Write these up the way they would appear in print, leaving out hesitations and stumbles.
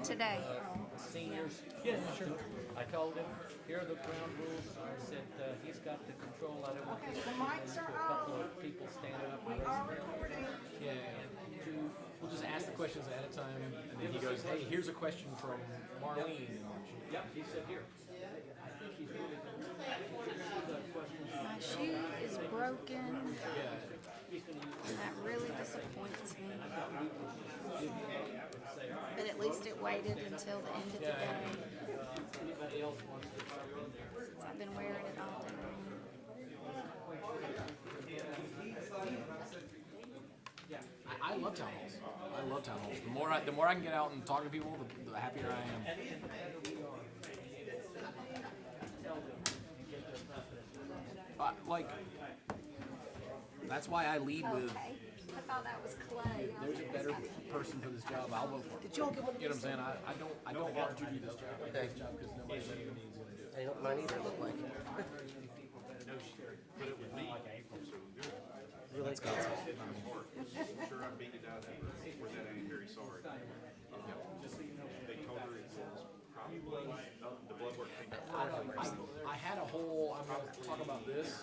doing today? Seniors. Yeah, sure. I told him, here are the ground rules. I said, he's got the control. I don't want this to a couple of people standing up and raising their hand. Yeah. We'll just ask the questions ahead of time, and then he goes, "Hey, here's a question from Marlene." Yep, he said here. I think he's really My shoe is broken, Yeah. and that really disappoints me. But at least it waited until the end of the day. anybody else wants to try in there. Since I've been wearing it all day long. I love town halls. I love town halls. The more I can get out and talk to people, the happier I am. Like, that's why I lead with. Okay. I thought that was clay. There's a better person for this job. I'll vote for it. You know what I'm saying? I don't want you to do this job. I do this job because nobody better than me is going to do it. I don't mind either look like. Really? That's God's fault. Sure, I beat it out of her. Or that I ain't very sorry. They told her it was probably the blood work thing. I had a whole. I'm going to talk about this,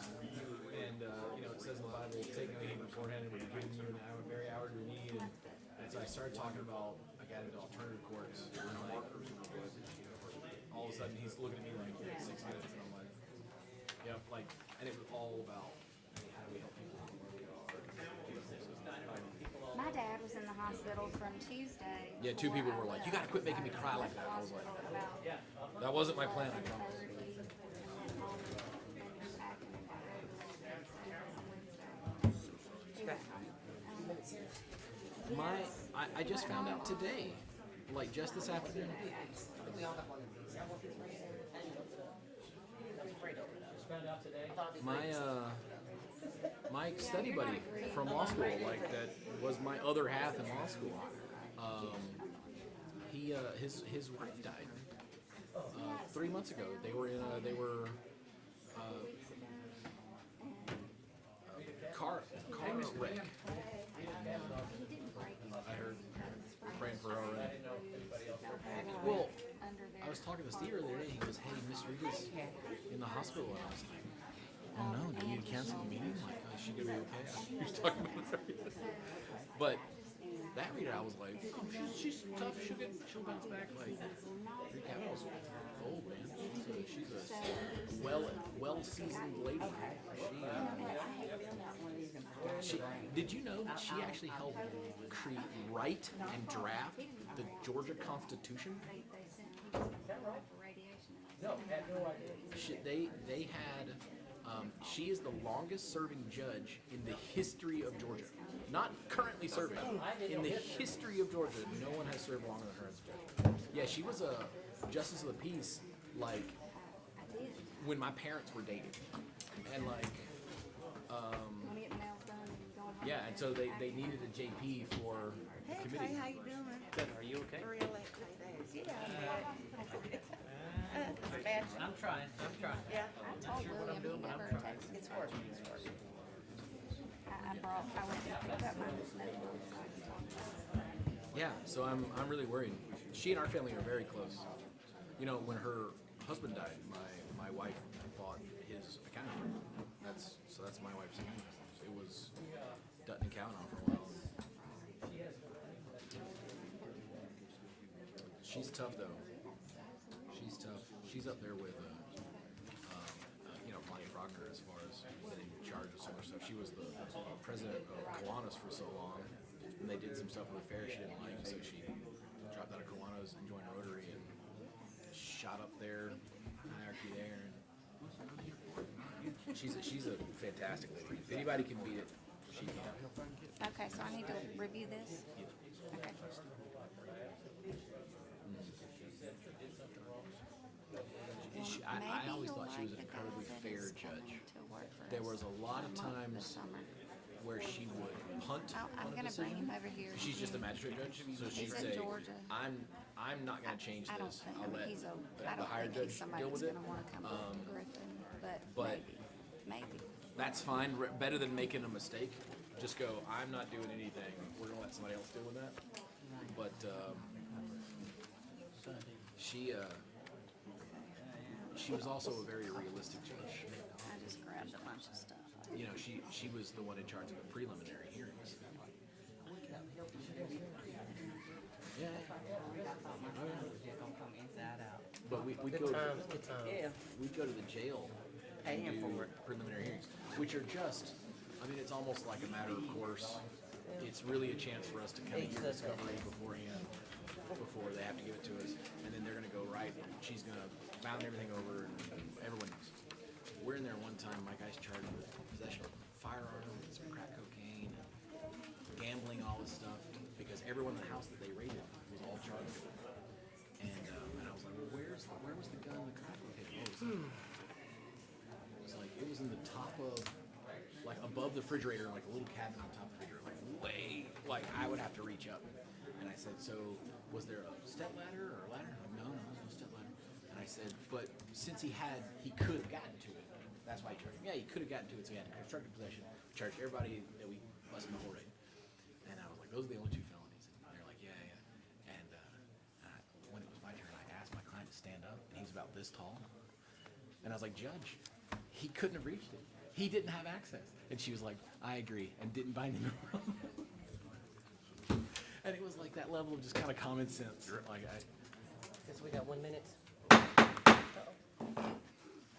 and it says in the Bible, "Take no heed beforehand, and we're giving you an very hour to need." And so I started talking about. I got into alternative courts, and all of a sudden he's looking at me like 6 minutes, and I'm like, "Yeah," and it was all about how do we help people. My dad was in the hospital from Tuesday. Yeah, two people were like, "You gotta quit making me cry like that." I was like, "That wasn't my plan, I promise." I just found out today, like just this afternoon. My study buddy from law school, like that was my other half in law school. His wife died 3 months ago. They were car wreck. I heard praying for her already. Well, I was talking to Steve earlier today. He goes, "Hey, Miss Rita's in the hospital," and I was like, "Oh no, do you need to cancel the meeting? Like, is she gonna be okay?" He was talking about her. But that Rita, I was like, "Oh, she's tough. She'll bounce back." Like, Rita Caval's old, man. She's a well seasoned lady. Did you know that she actually helped write and draft the Georgia Constitution? They had. She is the longest serving judge in the history of Georgia. Not currently serving. In the history of Georgia, no one has served longer than her as a judge. Yeah, she was a justice of the peace, like, when my parents were dating. And, like, yeah, and so they needed a JP for the Hey committee. Clay, how you doing? Are you okay? Real like Clay days. Yeah, it's bad. I'm trying. Yeah, I told William he never texted. it's working. It's working. I went and picked up my notebook. Yeah, so I'm really worried. She and our family are very close. You know, when her husband died, my wife bought his accounting firm. That's my wife's accounting firm. It was Dutton and Kavanaugh for a while. She's tough though. She's tough. She's up there with Bonnie Faulkner as far as being in charge of so much stuff. She was the president of Kiwanis for so long, and they did some stuff with the fair she didn't like, so she dropped out of Kiwanis and joined Rotary and shot up their hierarchy there. And she's a fantastic lady. If anybody can beat it, she can. Okay, so I need to review this? Okay. I always thought she was an incredibly fair judge. There was a lot of times where she would punt I'm on a going to bring decision. him over here. She's just a magistrate judge, so she'd He's in say, Georgia. I'm not going to change I don't this. think, I'll let he's a, I the don't higher think judge he's somebody deal that's with it. going to want to come to Griffin, but but- maybe. That's fine. Better than making a mistake. Just go, I'm not doing anything. We're going to let somebody else deal with that. But she was also a very realistic judge. I just grabbed a bunch of stuff. You know, she was the one in charge of the preliminary hearings. Yeah. But we'd go to the jail and do preliminary hearings, which are just, I mean, it's almost like a matter of course. It's really a chance for us to kind of hear discovery beforehand, before they have to give it to us, and then they're gonna go right. She's gonna bound everything over, and everyone knows. We're in there one time. My guy's charged with possession of a firearm, and some crack cocaine, gambling, all this stuff, because everyone in the house that they raided was all charged with it. And I was like, well, where was the gun and the crack cocaine? It was like, it was in the top of, like above the refrigerator, like a little cabinet on top of the refrigerator, like way, like I would have to reach up. And I said, so was there a step ladder or a ladder? Like, no, there was no step ladder. And I said, but since he could have gotten to it, that's why he charged him. Yeah, he could have gotten to it, so he had constructive possession. Charged everybody that we busted the whole raid. And I was like, those are the only two felonies. And they're like, yeah. And when it was my turn, I asked my client to stand up, and he's about this tall. And I was like, Judge, he couldn't have reached it. He didn't have access. And she was like, I agree, and didn't bind him over. And it was like that level of just kind of common sense. Like Guess we got 1 minute.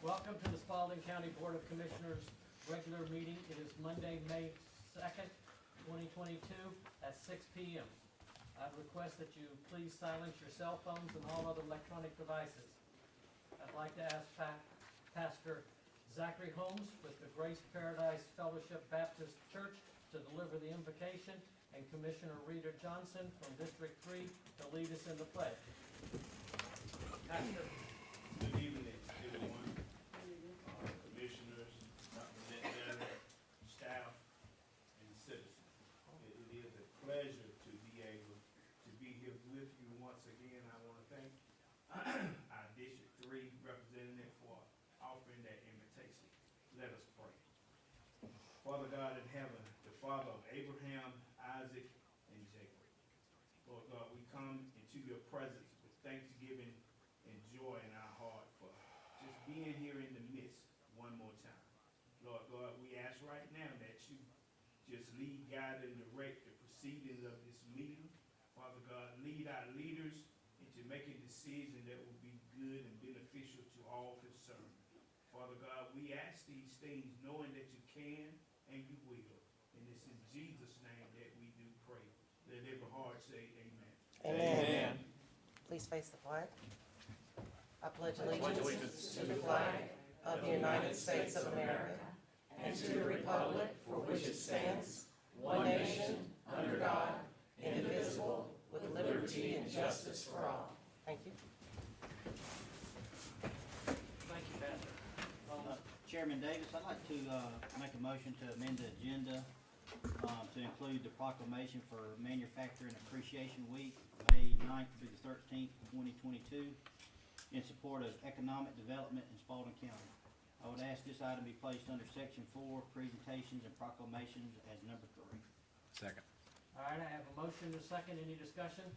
Welcome to the Spalding County Board of Commissioners regular meeting. It is Monday, May 2nd, 2022 at 6 p.m. I'd request that you please silence your cell phones and all other electronic devices. I'd like to ask Pastor Zachary Holmes with the Grace Paradise Fellowship Baptist Church to deliver the invocation, and Commissioner Rita Johnson from District 3 to lead us in the pledge. Pastor. Good evening, everyone, commissioners, representatives, staff, and citizens. It is a pleasure to be able to be here with you once again. I want to thank our District 3 representative for offering that invitation. Let us pray. Father God in heaven, the Father of Abraham, Isaac, and Jacob. Lord God, we come into your presence with thanksgiving and joy in our heart for just being here in the midst one more time. Lord God, we ask right now that you just lead, guide, and direct the proceedings of this meeting. Father God, lead our leaders into making decisions that will be good and beneficial to all concerned. Father God, we ask these things knowing that you can and you will. And it's in Jesus' name that we do pray. Let every heart say amen. Amen. Please face the flag. I pledge allegiance to the flag of the United States of America and to the republic for which it stands, one nation, under God, indivisible, with liberty and justice for all. Thank you. Thank you, Pastor. Chairman Davis, I'd like to make a motion to amend the agenda to include the proclamation for Manufacturing Appreciation Week, May 9th through the 13th, 2022, in support of economic development in Spalding County. I would ask this item be placed under Section 4, Presentations and Proclamations, as number 3. second. All right, I have a motion and a second. Any discussion?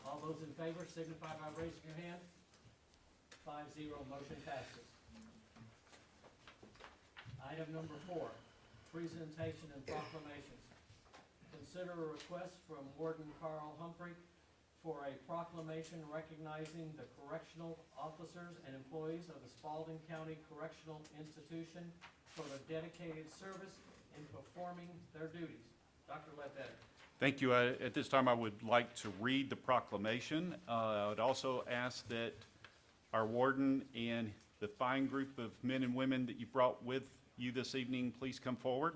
All those in favor signify by raising your hand. 5-0, motion passes. Item number 4, presentation and proclamations. Consider a request from Warden Carl Humphrey for a proclamation recognizing the correctional officers and employees of the Spalding County Correctional Institution for their dedicated service in performing their duties. Dr. Ledbetter. Thank you. At this time, I would like to read the proclamation. I would also ask that our warden and the fine group of men and women that you brought with you this evening, please come forward.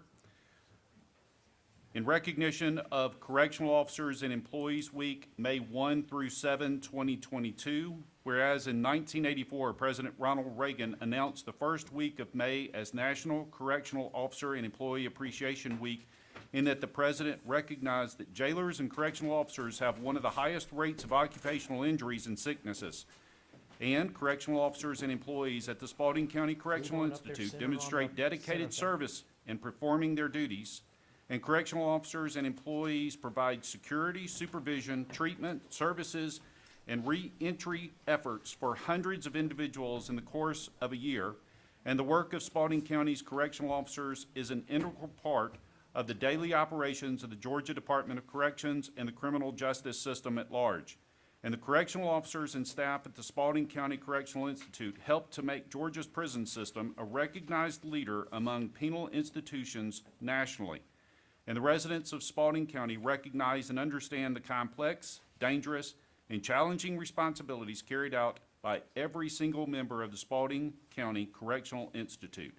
In recognition of Correctional Officers and Employees Week, May 1 through 7, 2022, whereas in 1984, President Ronald Reagan announced the first week of May as National Correctional Officer and Employee Appreciation Week, in that the President recognized that jailers and correctional officers have one of the highest rates of occupational injuries and sicknesses. And correctional officers and employees at the Spalding County Correctional Institute demonstrate dedicated service in performing their duties. And correctional officers and employees provide security, supervision, treatment, services, and re-entry efforts for hundreds of individuals in the course of a year, and the work of Spalding County's correctional officers is an integral part of the daily operations of the Georgia Department of Corrections and the criminal justice system at large. And the correctional officers and staff at the Spalding County Correctional Institute help to make Georgia's prison system a recognized leader among penal institutions nationally. And the residents of Spalding County recognize and understand the complex, dangerous, and challenging responsibilities carried out by every single member of the Spalding County Correctional Institute.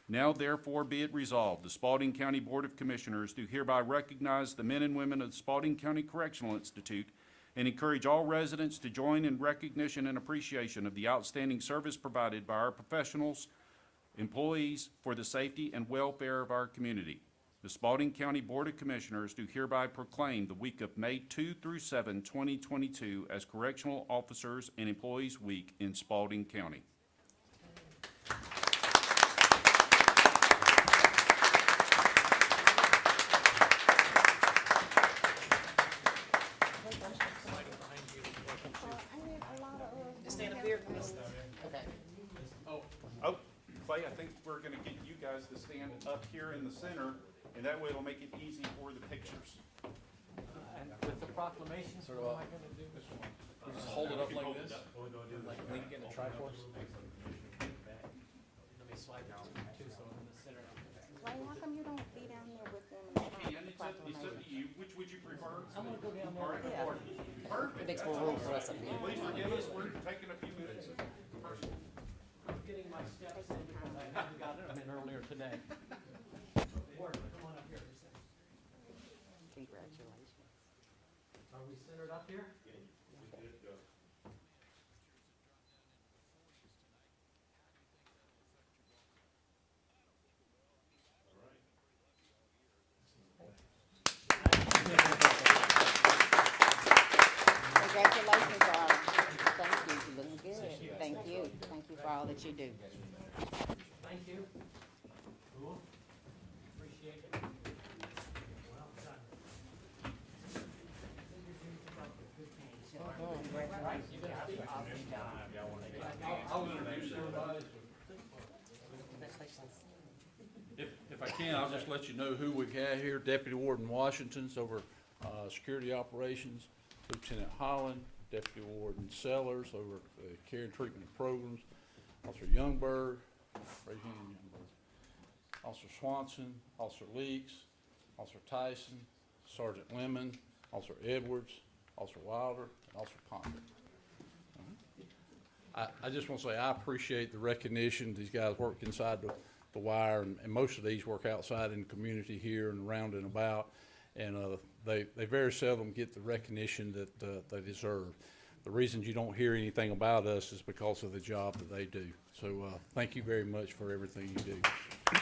Now therefore be it resolved, the Spalding County Board of Commissioners do hereby recognize the men and women of the Spalding County Correctional Institute and encourage all residents to join in recognition and appreciation of the outstanding service provided by our professionals, employees for the safety and welfare of our community. The Spalding County Board of Commissioners do hereby proclaim the week of May 2 through 7, 2022 as Correctional Officers and Employees Week in Spalding County. Stand up here. Okay. Oh, Clay, I think we're gonna get you guys to stand up here in the center, and that way it'll make it easy for the pictures. And with the proclamations, what am I gonna do? You just hold it up like this, like Lincoln and Triforce. Let me slide down too, so I'm in the center. Why, how come you don't be down there with them and And it's up to you, which would you prefer? I'm gonna go down All right, there. perfect. Makes more room for us up here. Please forgive us, we're taking a few minutes. I'm getting my steps in because I haven't gotten them in earlier today. Warden, come on up here for a second. Congratulations. Are we centered up here? Congratulations, Darla. Thank you, you're looking good. Thank you for all that you do. Thank you. Cool. Appreciate it. Well done. I'll introduce everybody. Congratulations. If I can, I'll just let you know who we've got here. Deputy Warden Washington's over security operations, Lieutenant Holland, Deputy Warden Sellers over care and treatment programs, Officer Youngberg, raise your hand, Youngberg, Officer Swanson, Officer Leaks, Officer Tyson, Sergeant Lemon, Officer Edwards, Officer Wilder, and Officer Ponder. I just want to say I appreciate the recognition. These guys work inside the wire, and most of these work outside in the community here and around and about, and they very seldom get the recognition that they deserve. The reason you don't hear anything about us is because of the job that they do. So thank you very much for everything you do. Good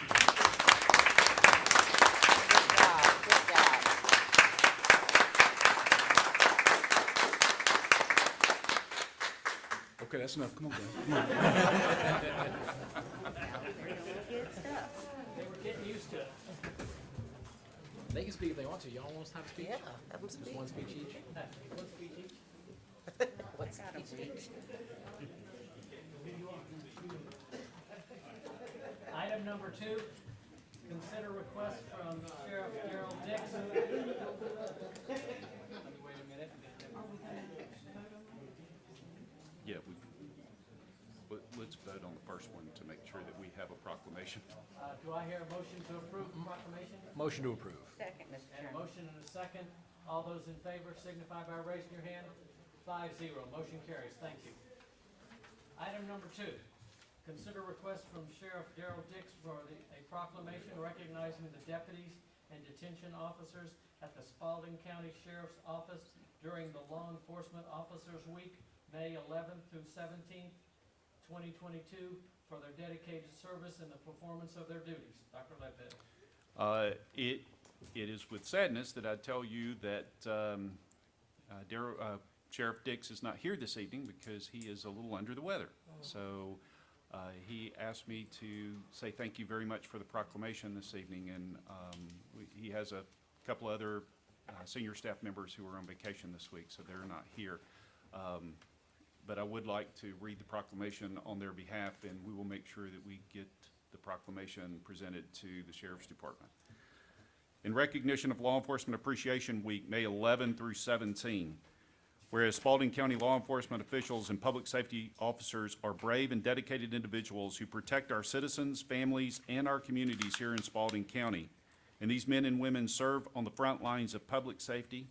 job. Okay, that's enough. Come on, guys. Good stuff. They were getting used to it. They can speak if they want to. Y'all want us to have a speech? Yeah, have them Just speak. one speech each? One speech each. What's each? Item number 2, consider request from Sheriff Darrell Dixon. Wait a minute. Yeah, let's vote on the first one to make sure that we have a proclamation. Do I hear a motion to approve the proclamation? Motion to approve. Second, Mr. And a Chairman. motion and a second. All those in favor signify by raising your hand. 5-0, motion carries. Thank you. Item number 2, consider request from Sheriff Darrell Dix for a proclamation recognizing the deputies and detention officers at the Spalding County Sheriff's Office during the Law Enforcement Officers Week, May 11th through 17th, 2022, for their dedicated service and the performance of their duties. Dr. Ledbetter. It is with sadness that I tell you that Sheriff Dix is not here this evening because he is a little under the weather. So he asked me to say thank you very much for the proclamation this evening, and he has a couple other senior staff members who are on vacation this week, so they're not here. But I would like to read the proclamation on their behalf, and we will make sure that we get the proclamation presented to the Sheriff's Department. In recognition of Law Enforcement Appreciation Week, May 11 through 17, whereas Spalding County law enforcement officials and public safety officers are brave and dedicated individuals who protect our citizens, families, and our communities here in Spalding County. And these men and women serve on the front lines of public safety.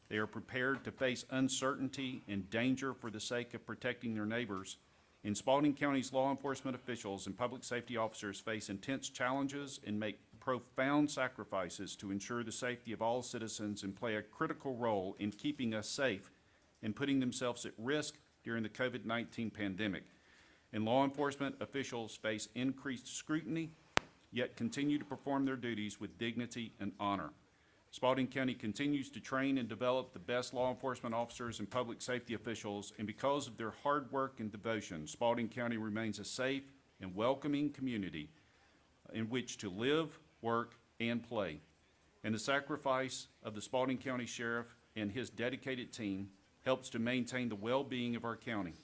They are prepared to face uncertainty and danger for the sake of protecting their neighbors. In Spalding County's law enforcement officials and public safety officers face intense challenges and make profound sacrifices to ensure the safety of all citizens and play a critical role in keeping us safe and putting themselves at risk during the COVID-19 pandemic. And law enforcement officials face increased scrutiny, yet continue to perform their duties with dignity and honor. Spalding County continues to train and develop the best law enforcement officers and public safety officials, and because of their hard work and devotion, Spalding County remains a safe and welcoming community in which to live, work, and play. And the sacrifice of the Spalding County Sheriff and his dedicated team helps to maintain the well-being of our county.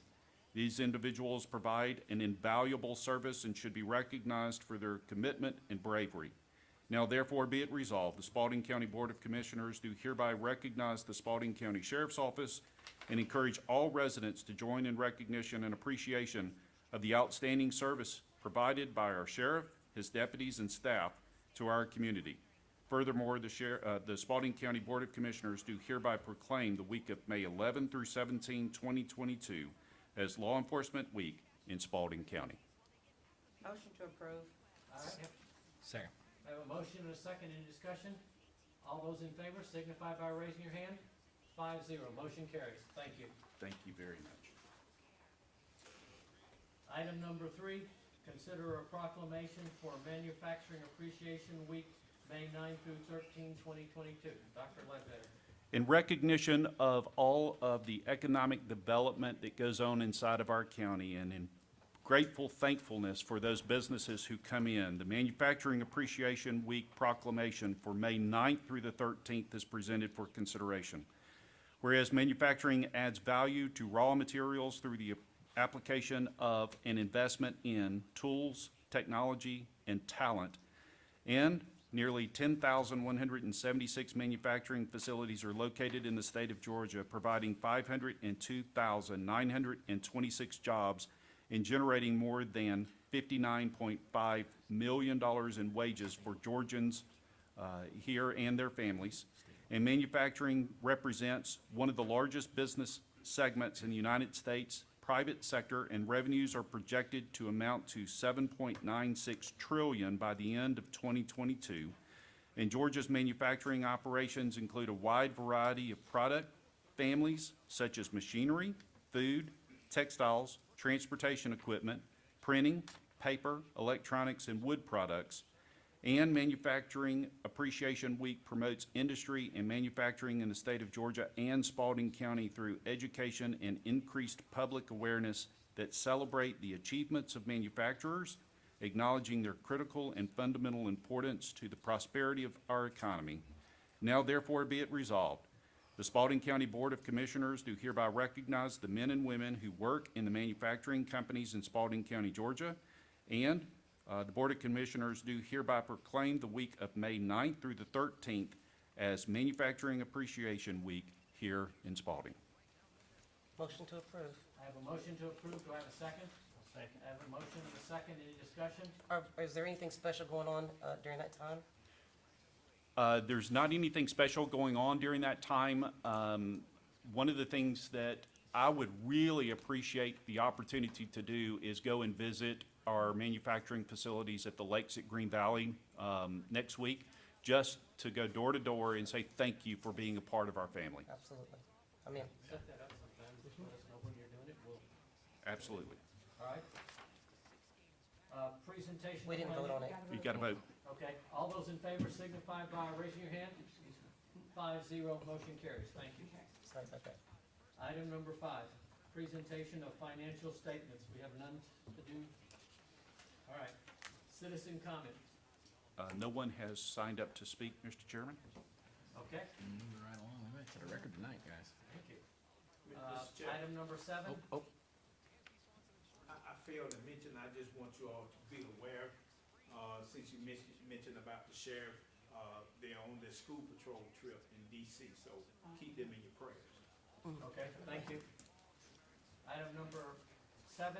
These individuals provide an invaluable service and should be recognized for their commitment and bravery. Now therefore be it resolved, the Spalding County Board of Commissioners do hereby recognize the Spalding County Sheriff's Office and encourage all residents to join in recognition and appreciation of the outstanding service provided by our sheriff, his deputies, and staff to our community. Furthermore, the Spalding County Board of Commissioners do hereby proclaim the week of May 11 through 17, 2022 as Law Enforcement Week in Spalding County. Motion to approve. All right. Second. I have a motion and a second. Any discussion? All those in favor signify by raising your hand. 5-0. Motion carries. Thank you. Thank you very much. Item number 3, consider a proclamation for Manufacturing Appreciation Week, May 9 through 13, 2022. Dr. Ledbetter. In recognition of all of the economic development that goes on inside of our county, and in grateful thankfulness for those businesses who come in, the Manufacturing Appreciation Week proclamation for May 9th through the 13th is presented for consideration. Whereas manufacturing adds value to raw materials through the application of an investment in tools, technology, and talent, and nearly 10,176 manufacturing facilities are located in the state of Georgia, providing 502,926 jobs and generating more than $59.5 million in wages for Georgians here and their families. And manufacturing represents one of the largest business segments in the United States private sector, and revenues are projected to amount to $7.96 trillion by the end of 2022. And Georgia's manufacturing operations include a wide variety of product families such as machinery, food, textiles, transportation equipment, printing, paper, electronics, and wood products. And Manufacturing Appreciation Week promotes industry and manufacturing in the state of Georgia and Spalding County through education and increased public awareness that celebrate the achievements of manufacturers, acknowledging their critical and fundamental importance to the prosperity of our economy. Now therefore be it resolved, the Spalding County Board of Commissioners do hereby recognize the men and women who work in the manufacturing companies in Spalding County, Georgia, and the Board of Commissioners do hereby proclaim the week of May 9th through the 13th as Manufacturing Appreciation Week here in Spalding. Motion to approve. I have a motion to approve. Do I have a second? Second. I have a motion and a second. Any discussion? Is there anything special going on during that time? There's not anything special going on during that time. One of the things that I would really appreciate the opportunity to do is go and visit our manufacturing facilities at the lakes at Green Valley next week, just to go door to door and say thank you for being a part of our family. Absolutely. I mean, Set that up sometime. Just let us know when you're doing it. We'll, Absolutely. all right. Presentation. we didn't vote on it. You got to vote. Okay. All those in favor signify by raising your hand. 5-0. Motion carries. Thank you. Sorry about that. Item number 5, presentation of financial statements. We have none to do. All right. Citizen comments. No one has signed up to speak, Mr. Chairman. Okay. Moving right along. We might set a record tonight, guys. Thank you. Mr. Chairman, Item number 7, Oh, I failed to mention, I just want you all to be aware, since you mentioned about the sheriff, they're on their school patrol trip in DC, so keep them in your prayers. okay, thank you. Item number 7,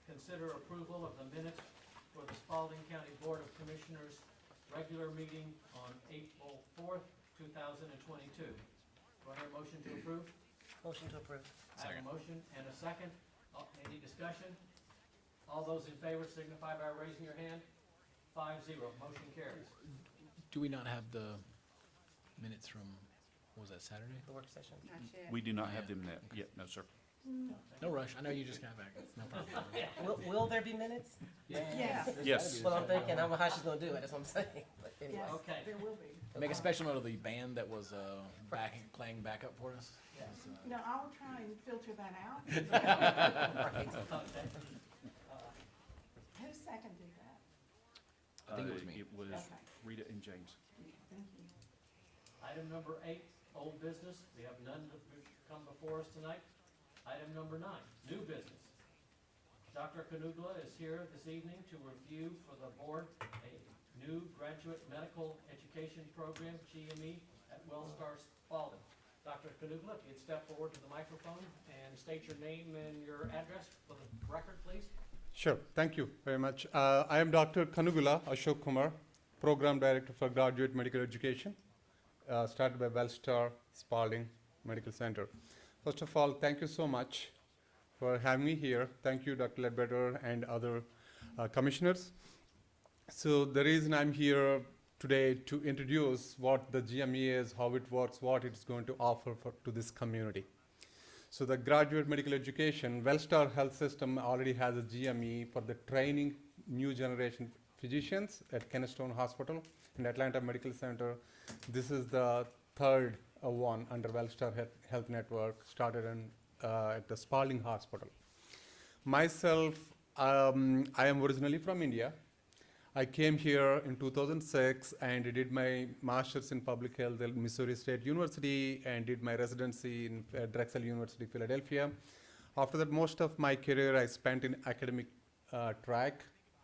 consider approval of the minutes for the Spalding County Board of Commissioners regular meeting on April 4th, 2022. Do I hear a motion to approve? Motion to approve. I have a motion and a second. Any discussion? All those in favor signify by raising your hand. 5-0, motion carries. do we not have the minutes from, what was that, Saturday? The work session. Not yet. We do not have them yet, no, sir. No rush, I know you just got back. No problem. Will there be minutes? Yeah. Yes. Well, I'm thinking, I don't know how she's gonna do it, that's what I'm saying, but anyway. Okay. Make a special note of the band that was playing backup for us. Yes. No, I'll try and filter that out. Right. Okay. Who seconded that? I think it was me. It was Okay. Rita and James. Thank you. Item number 8, old business. We have none to come before us tonight. Item number 9, new business. Dr. Canugla is here this evening to review for the board a new graduate medical education program, GME, at Wellstar Spalding. Dr. Canugla, if you'd step forward to the microphone and state your name and your address for the record, please. Sure, thank you very much. I am Dr. Kanugula Ashok Kumar, Program Director for Graduate Medical Education, started by Wellstar Spalding Medical Center. First of all, thank you so much for having me here. Thank you, Dr. Ledbetter and other commissioners. So the reason I'm here today to introduce what the GME is, how it works, what it's going to offer to this community. So the graduate medical education, Wellstar Health System already has a GME for the training new generation physicians at Keystone Hospital and Atlanta Medical Center. This is the third one under Wellstar Health Network, started at the Spalding Hospital. Myself, I am originally from India. I came here in 2006 and did my master's in public health at Missouri State University and did my residency in Drexel University, Philadelphia. After that, most of my career I spent in academic track,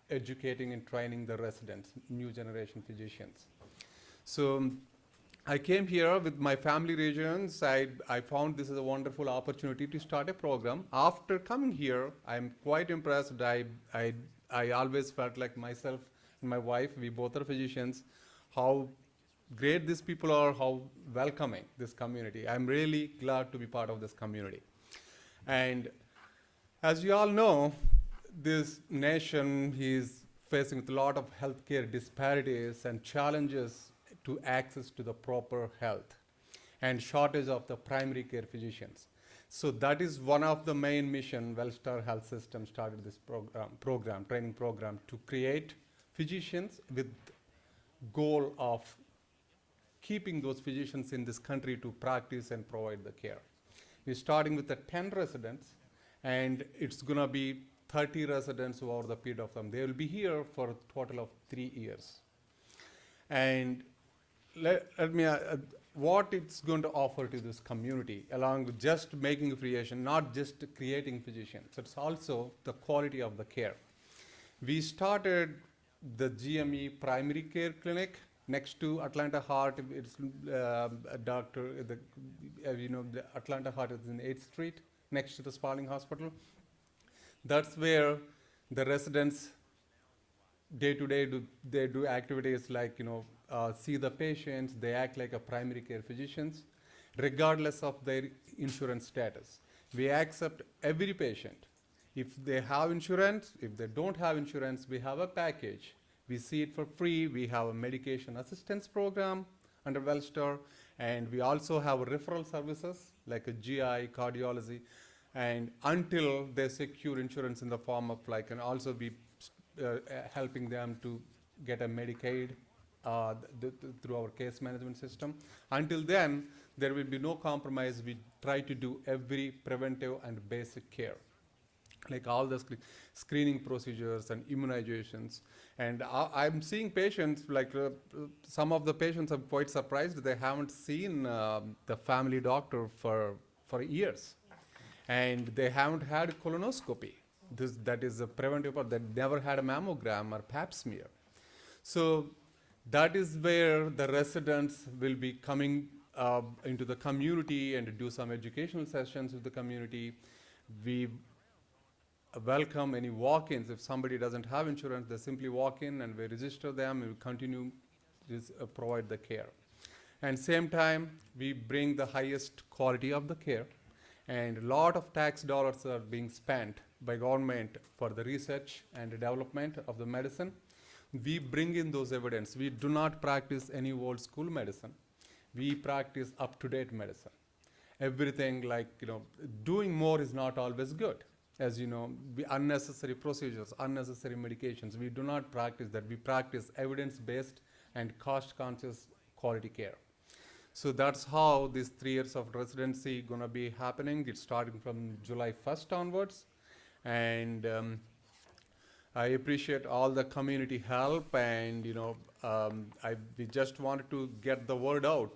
educating and training the residents, new generation physicians. So I came here with my family regions. I found this is a wonderful opportunity to start a program. After coming here, I'm quite impressed. I always felt like myself and my wife, we both are physicians, how great these people are, how welcoming this community. I'm really glad to be part of this community. And as you all know, this nation is facing with a lot of healthcare disparities and challenges to access to the proper health and shortage of the primary care physicians. So that is one of the main mission Wellstar Health System started this training program to create physicians with goal of keeping those physicians in this country to practice and provide the care. We're starting with the 10 residents and it's gonna be 30 residents over the period of time. They will be here for a total of 3 years. And let me, what it's going to offer to this community, along with just making affiliation, not just creating physicians, it's also the quality of the care. We started the GME primary care clinic next to Atlanta Heart. It's the Atlanta Heart is in 8th Street, next to the Spalding Hospital. That's where the residents day to day they do activities like see the patients. They act like a primary care physicians, regardless of their insurance status. We accept every patient. If they have insurance, if they don't have insurance, we have a package. We see it for free. We have a medication assistance program under Wellstar, and we also have referral services like a GI, cardiology, and until they secure insurance in the form of and also be helping them to get a Medicaid through our case management system. Until then, there will be no compromise. We try to do every preventive and basic care, like all the screening procedures and immunizations. And I'm seeing patients, some of the patients I'm quite surprised they haven't seen the family doctor for years. and they haven't had colonoscopy. That is a preventive part. They never had a mammogram or pap smear. So that is where the residents will be coming into the community and do some educational sessions with the community. We welcome any walk-ins. If somebody doesn't have insurance, they simply walk in and we register them and we continue to provide the care. And same time, we bring the highest quality of the care, and a lot of tax dollars are being spent by government for the research and development of the medicine. We bring in those evidence. We do not practice any old school medicine. We practice up-to-date medicine. Everything like, doing more is not always good. As you know, unnecessary procedures, unnecessary medications, we do not practice that. We practice evidence-based and cost-conscious quality care. So that's how these 3 years of residency gonna be happening. It's starting from July 1st onwards. And I appreciate all the community help, and we just wanted to get the word out.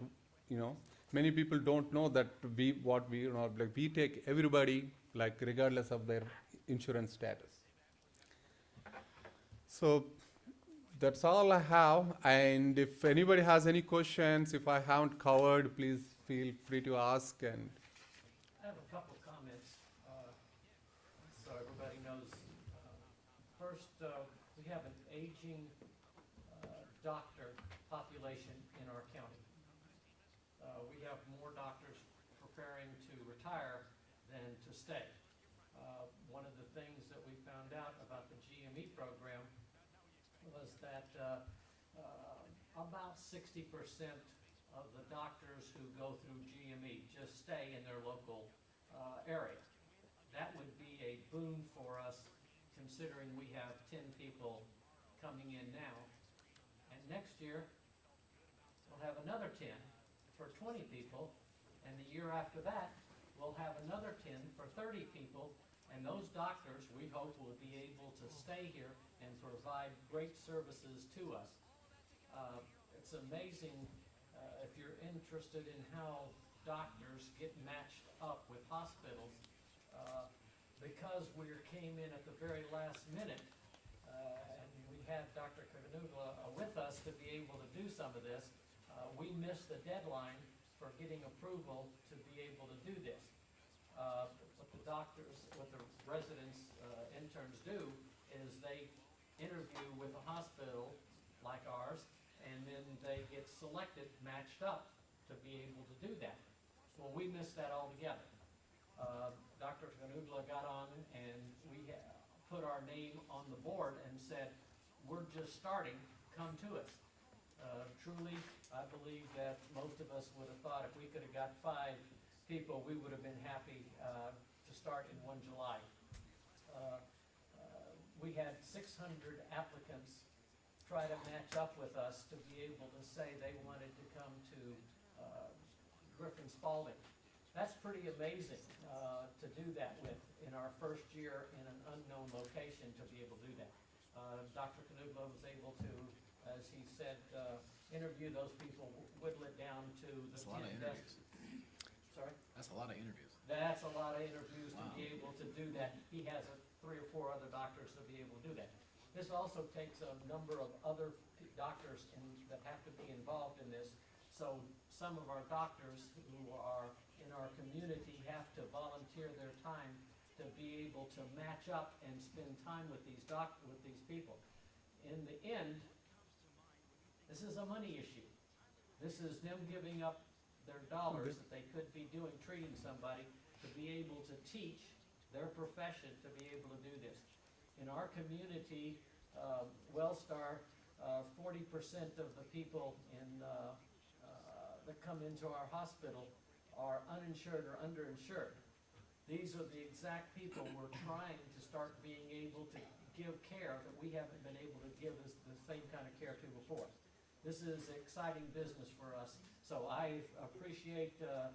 Many people don't know that we take everybody regardless of their insurance status. So that's all I have. And if anybody has any questions, if I haven't covered, please feel free to ask. And I have a couple comments, so everybody knows. First, we have an aging doctor population in our county. We have more doctors preparing to retire than to stay. One of the things that we found out about the GME program was that about 60% of the doctors who go through GME just stay in their local area. That would be a boon for us, considering we have 10 people coming in now. And next year, we'll have another 10 for 20 people, and the year after that, we'll have another 10 for 30 people, and those doctors, we hope, will be able to stay here and provide great services to us. It's amazing if you're interested in how doctors get matched up with hospitals. Because we came in at the very last minute, and we had Dr. Kanugla with us to be able to do some of this, we missed the deadline for getting approval to be able to do this. What the doctors, what the residents, interns do is they interview with a hospital like ours, and then they get selected, matched up to be able to do that. Well, we missed that altogether. Dr. Kanugla got on and we put our name on the board and said, we're just starting, come to us. Truly, I believe that most of us would have thought if we could have got 5 people, we would have been happy to start in 1 July. We had 600 applicants try to match up with us to be able to say they wanted to come to Griffin Spalding. That's pretty amazing to do that with in our first year in an unknown location, to be able to do that. Dr. Kanugla was able to, as he said, interview those people, whittle it down to the 10 best. Sorry? That's a lot of interviews. That's a lot of interviews to be able to do that. He has 3 or 4 other doctors to be able to do that. This also takes a number of other doctors that have to be involved in this. So some of our doctors who are in our community have to volunteer their time to be able to match up and spend time with these people. In the end, this is a money issue. This is them giving up their dollars that they could be doing, treating somebody, to be able to teach their profession, to be able to do this. In our community, Wellstar, 40% of the people that come into our hospital are uninsured or underinsured. These are the exact people we're trying to start being able to give care that we haven't been able to give us the same kind of care to before. This is exciting business for us. So I appreciate the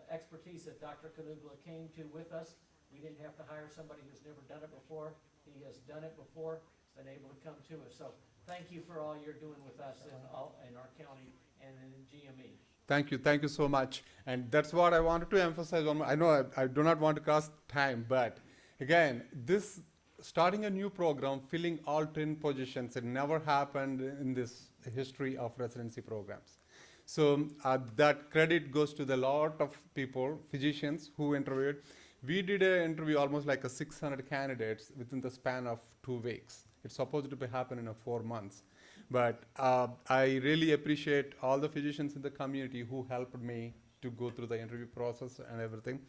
expertise that Dr. Kanugla came to with us. We didn't have to hire somebody who's never done it before. He has done it before, been able to come to us. So thank you for all you're doing with us in our county and in GME. Thank you so much. And that's what I wanted to emphasize on. I know I do not want to cross time, but again, this starting a new program, filling all 10 positions, it never happened in this history of residency programs. So that credit goes to the lot of people, physicians who interviewed. We did an interview almost like a 600 candidates within the span of 2 weeks. It's supposed to be happen in 4 months. But I really appreciate all the physicians in the community who helped me to go through the interview process and everything.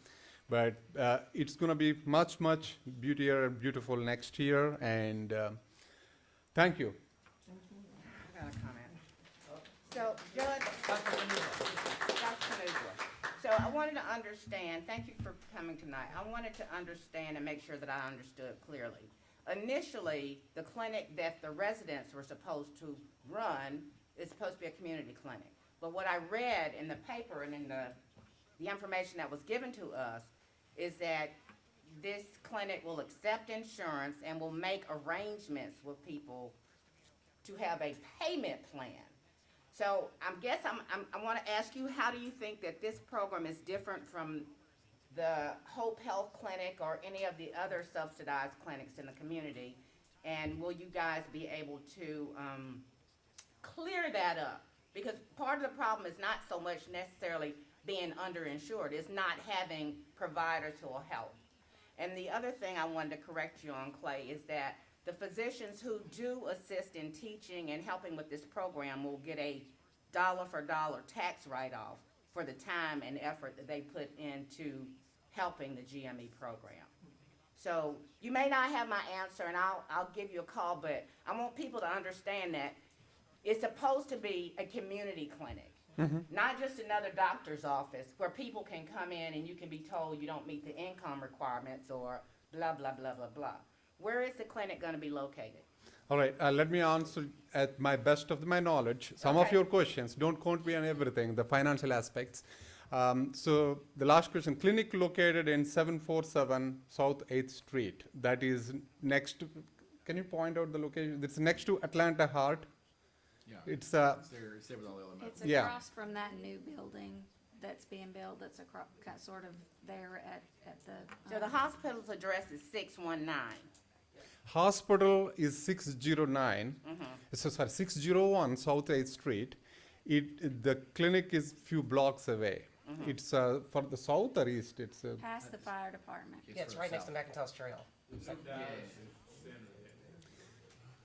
But it's going to be much, much beautiful next year. And thank you. I got a comment. So, Judge, Dr. Canugula. So I wanted to understand, thank you for coming tonight. I wanted to understand and make sure that I understood clearly. Initially, the clinic that the residents were supposed to run is supposed to be a community clinic. But what I read in the paper and in the information that was given to us is that this clinic will accept insurance and will make arrangements with people to have a payment plan. So I want to ask you, how do you think that this program is different from the Hope Health Clinic or any of the other subsidized clinics in the community? And will you guys be able to clear that up? Because part of the problem is not so much necessarily being underinsured, it's not having providers who will help. And the other thing I wanted to correct you on, Clay, is that the physicians who do assist in teaching and helping with this program will get a dollar-for-dollar tax write-off for the time and effort that they put into helping the GME program. So you may not have my answer, and I'll give you a call, but I want people to understand that it's supposed to be a community clinic, not just another doctor's office where people can come in and you can be told you don't meet the income requirements or blah, blah, blah, blah, blah. Where is the clinic going to be located? All right, let me answer at my best of my knowledge. Some of your questions, don't quote me on everything, the financial aspects. So the last question, clinic located in 747 South 8th Street. That is next to, can you point out the location? It's next to Atlanta Heart. Yeah. It's It's there with all the other It's medical. Yeah. across from that new building that's being built, that's across, sort of there at the. So the hospital's address is 619. Hospital is 609, so sorry, 601 South 8th Street. The clinic is few blocks away. It's for the south or east, it's Past the fire department. Yeah, it's right next to McIntosh Trail.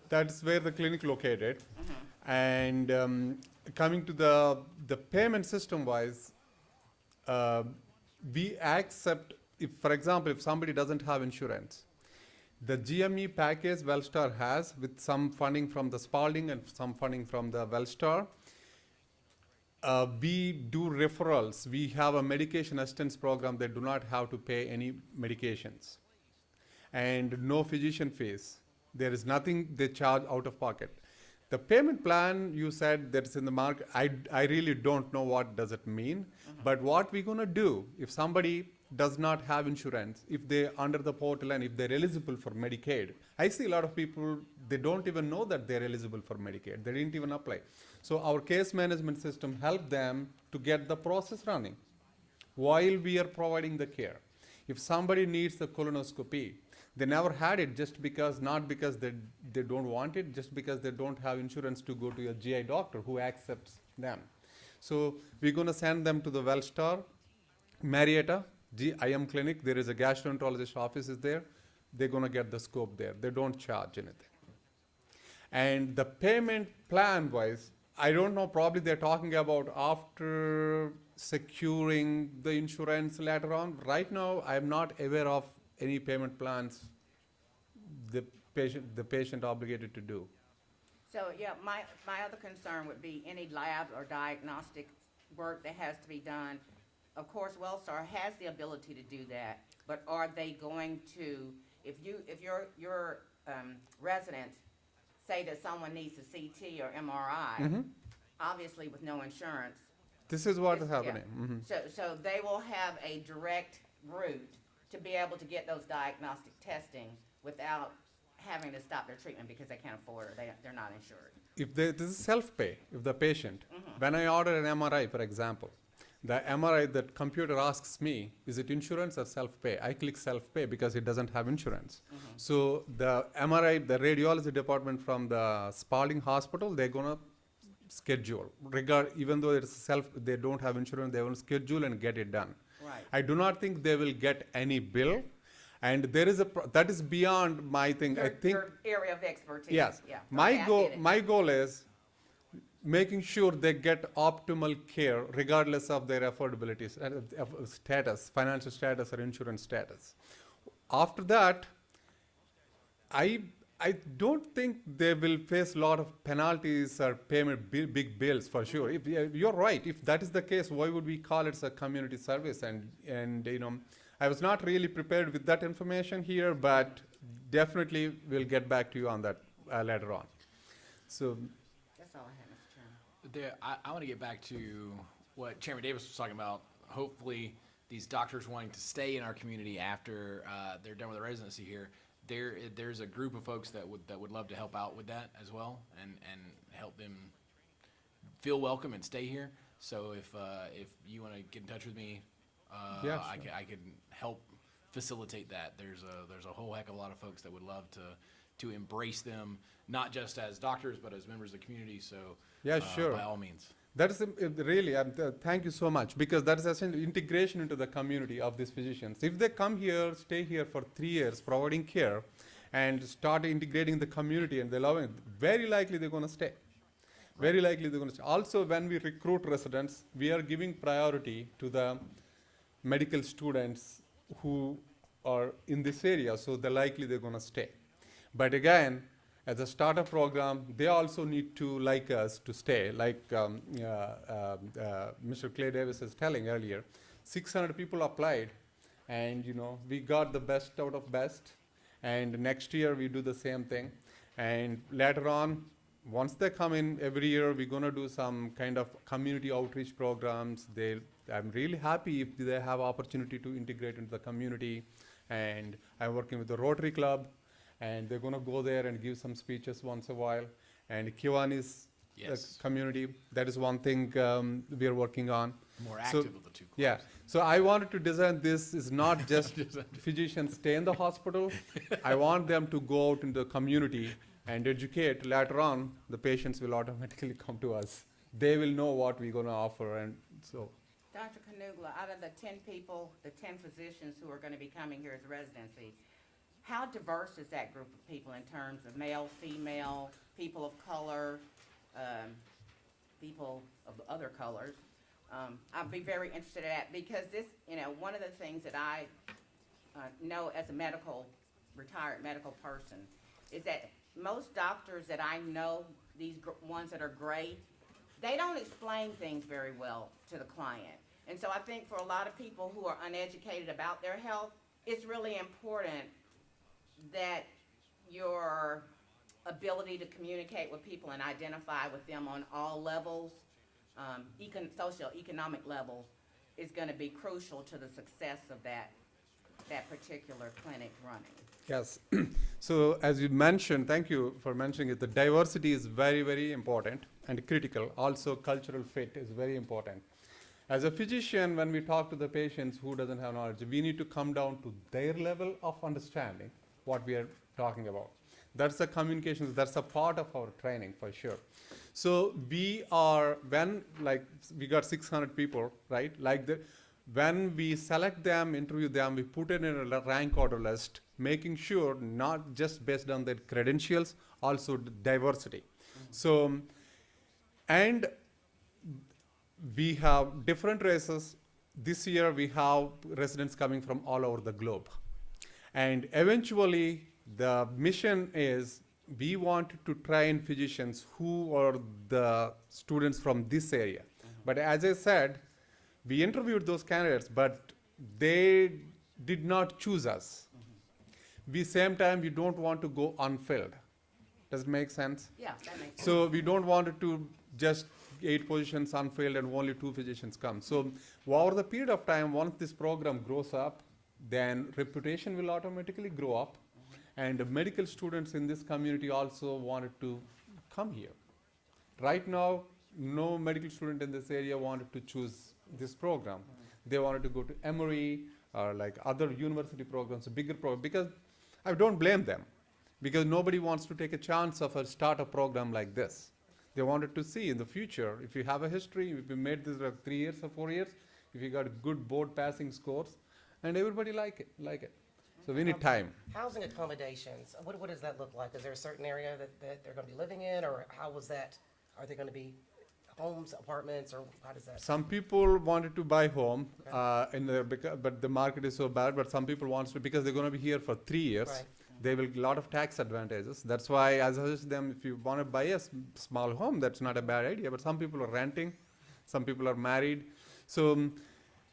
that's where the clinic located. And coming to the payment system wise, we accept, if for example, if somebody doesn't have insurance, the GME package Wellstar has, with some funding from the Spalding and some funding from the Wellstar, we do referrals. We have a medication assistance program that do not have to pay any medications and no physician fees. There is nothing they charge out of pocket. The payment plan you said that's in the market, I really don't know what does it mean. But what we're going to do, if somebody does not have insurance, if they're under the portal and if they're eligible for Medicaid, I see a lot of people, they don't even know that they're eligible for Medicaid. They didn't even apply. So our case management system helped them to get the process running while we are providing the care. If somebody needs the colonoscopy, they never had it just because, not because they don't want it, just because they don't have insurance to go to a GI doctor who accepts them. So we're going to send them to the Wellstar, Marietta, IM clinic. There is a gastroenterologist office is there. They're going to get the scope there. They don't charge anything. And the payment plan wise, I don't know, probably they're talking about after securing the insurance later on. Right now, I'm not aware of any payment plans the patient obligated to do. So, yeah, my other concern would be any lab or diagnostic work that has to be done. Of course, Wellstar has the ability to do that, but are they going to, if your residents say that someone needs a CT or MRI, obviously with no insurance. This is what is yeah. happening. So they will have a direct route to be able to get those diagnostic testing without having to stop their treatment because they can't afford it, they're not insured. If this is self-pay, if the patient, Mm-hmm. when I order an MRI, for example, the MRI, that computer asks me, is it insurance or self-pay? I click self-pay because it doesn't have insurance. Mm-hmm. So the MRI, the radiology department from the Spalding Hospital, they're gonna schedule, even though it's they don't have insurance, they will schedule and get it done. Right. I do not think they will get any bill, and there is that is beyond my thing. I think Your area of expertise. yes. Yeah. My Okay, I goal, get it. my goal is making sure they get optimal care regardless of their affordability status, financial status, or insurance status. After that, I don't think they will face a lot of penalties or payment big bills for sure. If you're right, if that is the case, why would we call it a community service? And you know, I was not really prepared with that information here, but definitely we'll get back to you on that later on. So That's all I have, Mr. Chairman. I want to get back to what Chairman Davis was talking about. Hopefully, these doctors wanting to stay in our community after they're done with their residency here. There's a group of folks that would love to help out with that as well, and help them feel welcome and stay here. So if you want to get in touch with me, Yeah, I sure. can help facilitate that. There's a whole heck of a lot of folks that would love to embrace them, not just as doctors but as members of the community. So Yeah, sure. by all means. that is really, thank you so much, because that is essentially integration into the community of these physicians. If they come here, stay here for 3 years, providing care, and start integrating the community and they love it, very likely they're going to stay. Very likely they're going to stay. Also, when we recruit residents, we are giving priority to the medical students who are in this area, so they're likely they're going to stay. But again, as a startup program, they also need to like us to stay. Like Mr. Clay Davis is telling earlier, 600 people applied, and you know we got the best out of best. And next year we do the same thing. And later on, once they come in every year, we're going to do some kind of community outreach programs. I'm really happy if they have opportunity to integrate into the community. And I'm working with the Rotary Club, and they're going to go there and give some speeches once a while. And Kiwani's Yes. community, that is one thing we are working on. More So- active of the two clubs. Yeah, so I wanted to design this is not just physicians stay in the hospital. I want them to go out in the community and educate. Later on, the patients will automatically come to us. They will know what we're going to offer, and so. Dr. Canugla, out of the 10 people, the 10 physicians who are going to be coming here as residency, how diverse is that group of people in terms of male, female, people of color, people of other colors? I'd be very interested in that because this, you know, one of the things that I know as a retired medical person is that most doctors that I know, these ones that are great, they don't explain things very well to the client. And so I think for a lot of people who are uneducated about their health, it's really important that your ability to communicate with people and identify with them on all levels, socioeconomic levels, is going to be crucial to the success of that particular clinic running. Yes. So as you mentioned, thank you for mentioning it, the diversity is very, very important and critical. Also, cultural fit is very important. As a physician, when we talk to the patients who doesn't have knowledge, we need to come down to their level of understanding what we are talking about. That's the communications, that's a part of our training for sure. So we got 600 people, right? When we select them, interview them, we put it in a rank order list, making sure not just based on their credentials, also the diversity. So, and we have different races. This year we have residents coming from all over the globe. And eventually the mission is we want to train physicians who are the students from this area. But as I said, we interviewed those candidates, but they did not choose us. Same time, we don't want to go unfilled. Does it make sense? Yeah, that makes sense. So we don't want it to just 8 positions unfilled and only 2 physicians come. So over the period of time, once this program grows up, then reputation will automatically grow up. And the medical students in this community also wanted to come here. Right now, no medical student in this area wanted to choose this program. They wanted to go to Emory or like other university programs, a bigger program, because I don't blame them, because nobody wants to take a chance of a startup program like this. They wanted to see in the future, if you have a history, if you made this like 3 years or 4 years, if you got good board passing scores, and everybody like it. So we need time. Housing accommodations, what does that look like? Is there a certain area that they're gonna be living in, or how was that? Are they gonna be homes, apartments, or how does that? Some people wanted to buy home, but the market is so bad, but some people wants to, because they're gonna be here for 3 years. Right. They will a lot of tax advantages. That's why I suggest them, if you wanna buy a small home, that's not a bad idea, but some people are renting, some people are married. So,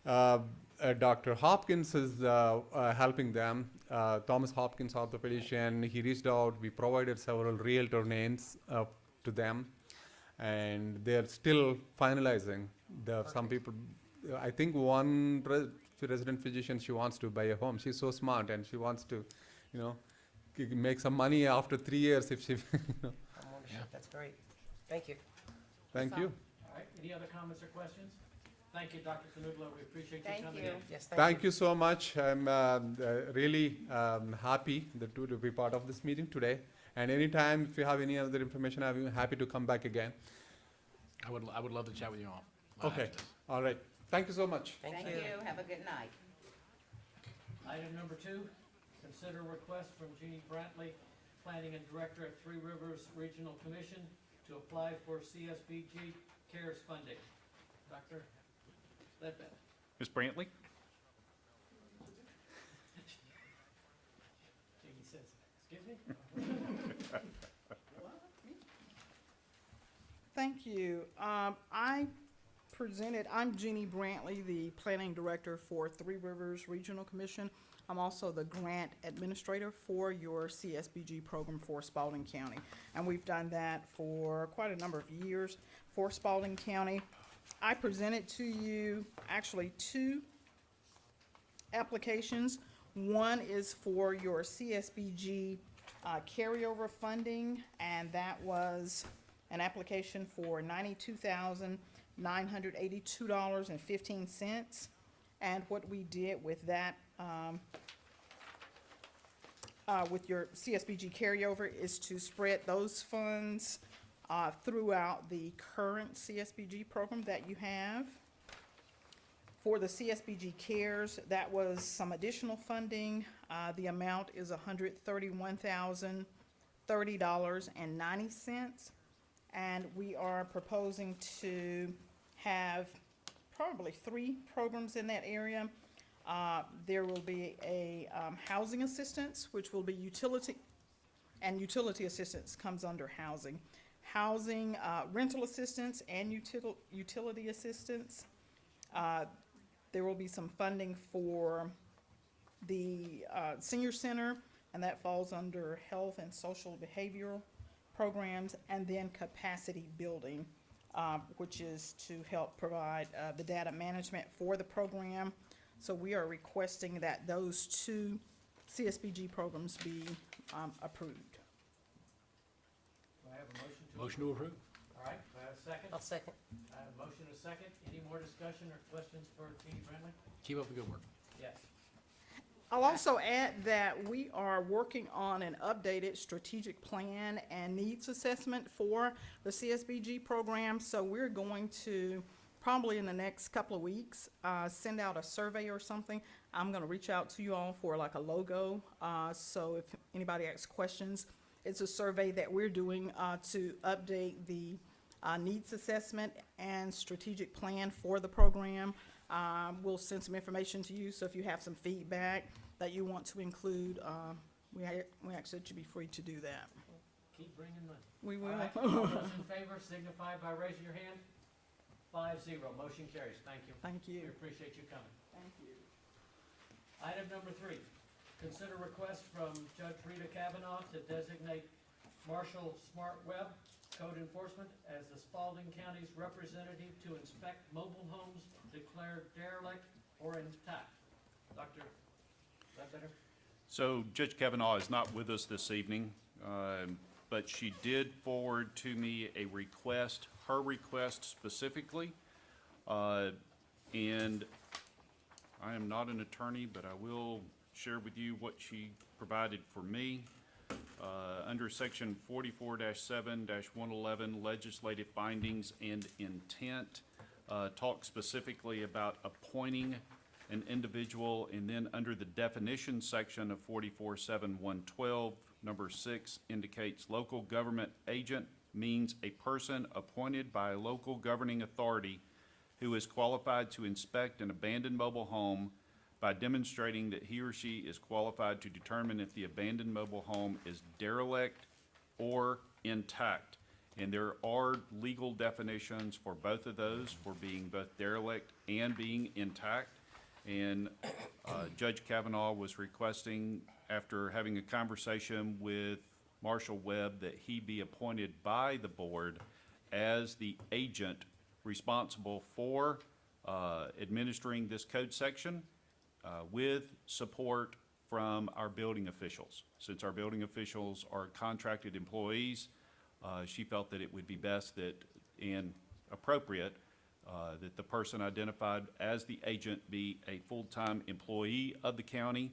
Dr. Hopkins is helping them. Thomas Hopkins, orthopedician, he reached out. We provided several realtor names to them, and they're still finalizing. Some people, I think one resident physician, she wants to buy a home. She's so smart, and she wants to, make some money after 3 years if she, Home ownership, that's great. Thank you. Thank you. All right, any other comments or questions? Thank you, Dr. Canuglo, we appreciate you Thank coming you. in. Yes, Thank you so much. I'm really happy to be part of this meeting today. And anytime, if you have any other information, I'm happy to come back again. I would love to chat with you all. Okay, all right. Thank you so much. Thank you. Have a good night. Item number 2, consider request from Jeannie Brantley, Planning and Director at Three Rivers Regional Commission, to apply for CSBG CARES funding. Dr. Ledbetter. Ms. Brantley? Jeannie says, excuse me? Thank you. I'm Jeannie Brantley, the Planning Director for Three Rivers Regional Commission. I'm also the Grant Administrator for your CSBG program for Spalding County. And we've done that for quite a number of years for Spalding County. I presented to you actually 2 applications. One is for your CSBG carryover funding, and that was an application for $92,982.15. And what we did with that, with your CSBG carryover, is to spread those funds throughout the current CSBG program that you have. For the CSBG CARES, that was some additional funding. The amount is $131,030.90. And we are proposing to have probably 3 programs in that area. There will be a housing assistance, which will be utility, and utility assistance comes under housing. Housing, rental assistance, and utility assistance. There will be some funding for the senior center, and that falls under health and social behavioral programs, and then capacity building, which is to help provide the data management for the program. So we are requesting that those 2 CSBG programs be approved. Do I have a motion to? Motion to approve. All right, do I have a second? I'll second. I have a motion and a second. Any more discussion or questions for Jeannie Brantley? Keep up the good work. Yes. I'll also add that we are working on an updated strategic plan and needs assessment for the CSBG program. So we're going to, probably in the next couple of weeks, send out a survey or something. I'm gonna reach out to you all for like a logo. So if anybody asks questions, it's a survey that we're doing to update the needs assessment and strategic plan for the program. We'll send some information to you, so if you have some feedback that you want to include, we ask that you be free to do that. Keep bringing money. We All will. right, all those in favor signify by raising your hand. 5-0, motion carries. Thank you. Thank We you. appreciate you coming. Thank you. Item number 3, consider request from Judge Rita Kavanaugh to designate Marshall Smart Web Code Enforcement as the Spalding County's representative to inspect mobile homes declared derelict or intact. Dr. Ledbetter? So Judge Kavanaugh is not with us this evening, but she did forward to me a request, her request specifically. And I am not an attorney, but I will share with you what she provided for me. Under section 44-7-111, legislative findings and intent, talk specifically about appointing an individual, and then under the definition section of 44-7-112, number 6 indicates local government agent means a person appointed by a local governing authority who is qualified to inspect an abandoned mobile home by demonstrating that he or she is qualified to determine if the abandoned mobile home is derelict or intact. And there are legal definitions for both of those, for being both derelict and being intact. And Judge Kavanaugh was requesting, after having a conversation with Marshall Webb, that he be appointed by the board as the agent responsible for administering this code section with support from our building officials. Since our building officials are contracted employees, she felt that it would be best that, and appropriate, that the person identified as the agent be a full-time employee of the county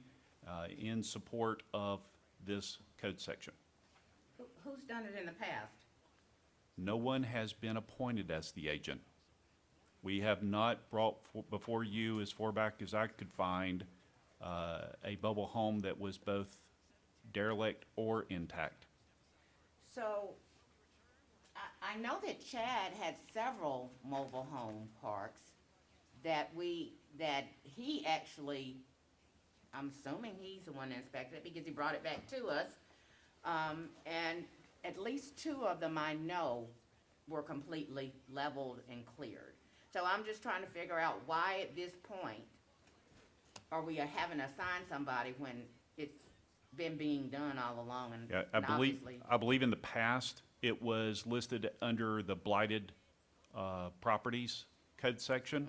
in support of this code section. Who's done it in the past? No one has been appointed as the agent. We have not brought before you, as far back as I could find, a mobile home that was both derelict or intact. So, I know that Chad had several mobile home parks that he actually, I'm assuming he's the one that inspected it because he brought it back to us. And at least 2 of them I know were completely leveled and cleared. So I'm just trying to figure out why at this point are we having to assign somebody when it's been being done all along, and Yeah, and obviously. I believe in the past, it was listed under the blighted properties code section.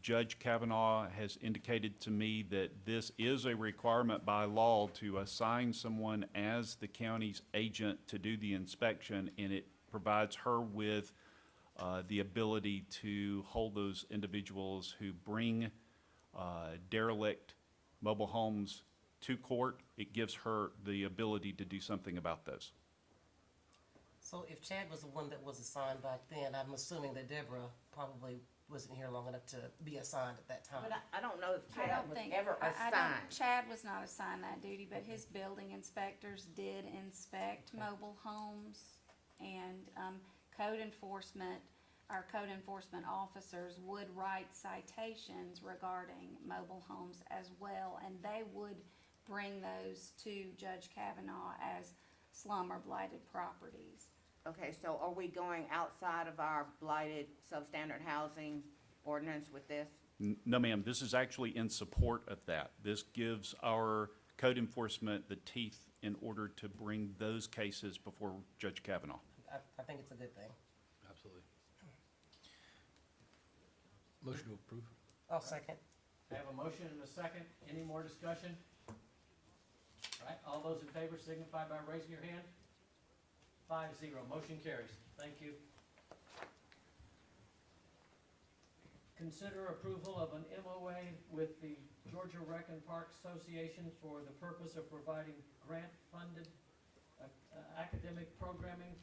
Judge Kavanaugh has indicated to me that this is a requirement by law to assign someone as the county's agent to do the inspection, and it provides her with the ability to hold those individuals who bring derelict mobile homes to court. It gives her the ability to do something about those. So if Chad was the one that was assigned back then, I'm assuming that Deborah probably wasn't here long enough to be assigned at that time. But I don't know if I Chad don't was think, ever I don't, assigned. Chad was not assigned that duty, but his building inspectors did inspect mobile homes. And, code enforcement, our code enforcement officers would write citations regarding mobile homes as well. And they would bring those to Judge Kavanaugh as slum or blighted properties. Okay, so are we going outside of our blighted substandard housing ordinance with this? No, ma'am, this is actually in support of that. This gives our code enforcement the teeth in order to bring those cases before Judge Kavanaugh. I think it's a good thing. Absolutely. Motion to approve. I'll second. I have a motion and a second. Any more discussion? All right, all those in favor signify by raising your hand. 5-0, motion carries. Thank you. Consider approval of an MOA with the Georgia Rec and Park Association for the purpose of providing grant-funded academic programming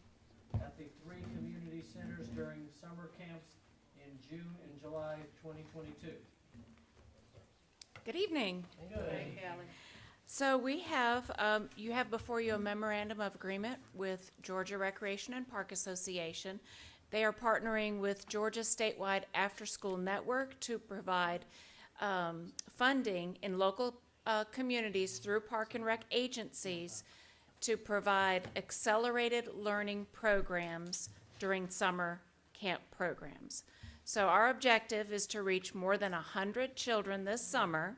at the 3 community centers during summer camps in June and July 2022. Good evening. Hey, Kelly. So we have, you have before you a memorandum of agreement with Georgia Recreation and Park Association. They are partnering with Georgia Statewide After School Network to provide funding in local communities through Park and Rec agencies to provide accelerated learning programs during summer camp programs. So our objective is to reach more than 100 children this summer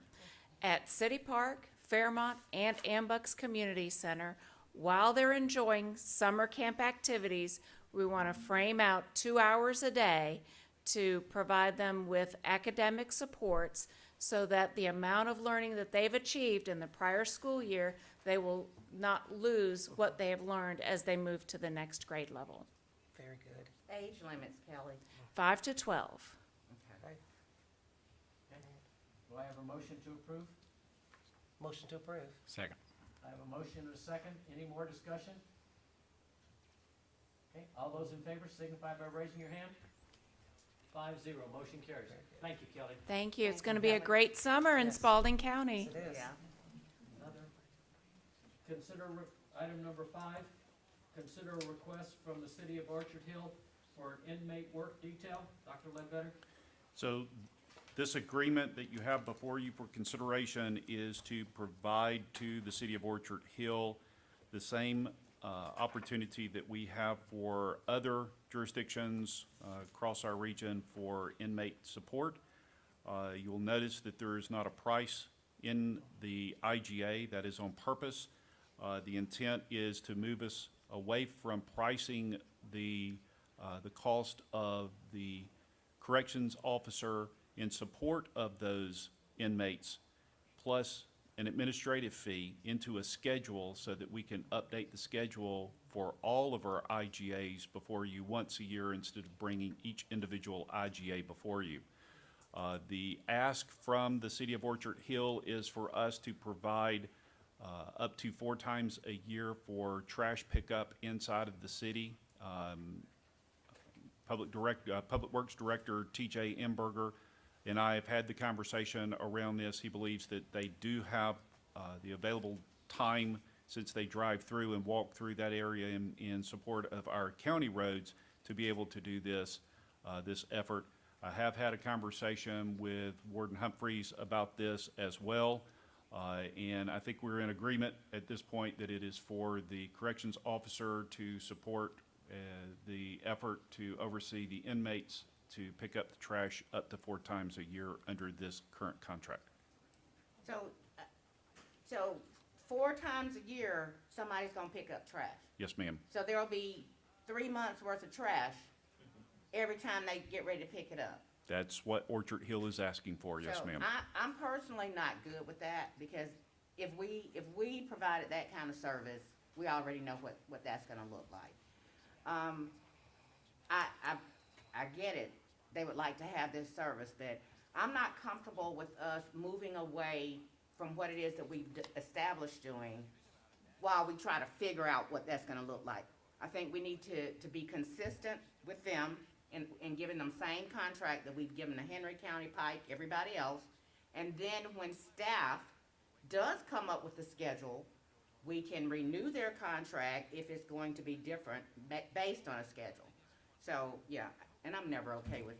at City Park, Fairmont, and Ambucks Community Center. While they're enjoying summer camp activities, we want to frame out 2 hours a day to provide them with academic supports so that the amount of learning that they've achieved in the prior school year, they will not lose what they have learned as they move to the next grade level. Very good. Age limits, Kelly. 5 to 12. Okay. Do I have a motion to approve? Motion to approve. Second. I have a motion and a second. Any more discussion? Okay, all those in favor signify by raising your hand. 5-0, motion carries. Thank you, Kelly. Thank you. It's Thank going to you, be a Kelly. great summer in Yes. Spalding County. Yes, it is. Yeah. Another. Consider item number 5, consider a request from the city of Orchard Hill for an inmate work detail. Dr. Ledbetter? So this agreement that you have before you for consideration is to provide to the city of Orchard Hill the same opportunity that we have for other jurisdictions across our region for inmate support. You will notice that there is not a price in the IGA. That is on purpose. The intent is to move us away from pricing the cost of the corrections officer in support of those inmates, plus an administrative fee, into a schedule so that we can update the schedule for all of our IGAs before you once a year instead of bringing each individual IGA before you. The ask from the city of Orchard Hill is for us to provide up to 4 times a year for trash pickup inside of the city. Public Works Director T.J. Emberger and I have had the conversation around this. He believes that they do have the available time, since they drive through and walk through that area in support of our county roads, to be able to do this effort. I have had a conversation with Warden Humphreys about this as well, and I think we're in agreement at this point that it is for the corrections officer to support the effort to oversee the inmates to pick up the trash up to 4 times a year under this current contract. So 4 times a year, somebody's gonna pick up trash. Yes, ma'am. So there'll be 3 months worth of trash every time they get ready to pick it up. That's what Orchard Hill is asking for, yes, So ma'am. I'm personally not good with that, because if we provided that kind of service, we already know what that's gonna look like. I get it, they would like to have this service, but I'm not comfortable with us moving away from what it is that we've established doing while we try to figure out what that's gonna look like. I think we need to be consistent with them in giving them same contract that we've given the Henry County, Pike, everybody else. And then when staff does come up with the schedule, we can renew their contract if it's going to be different based on a schedule. So, yeah, and I'm never okay with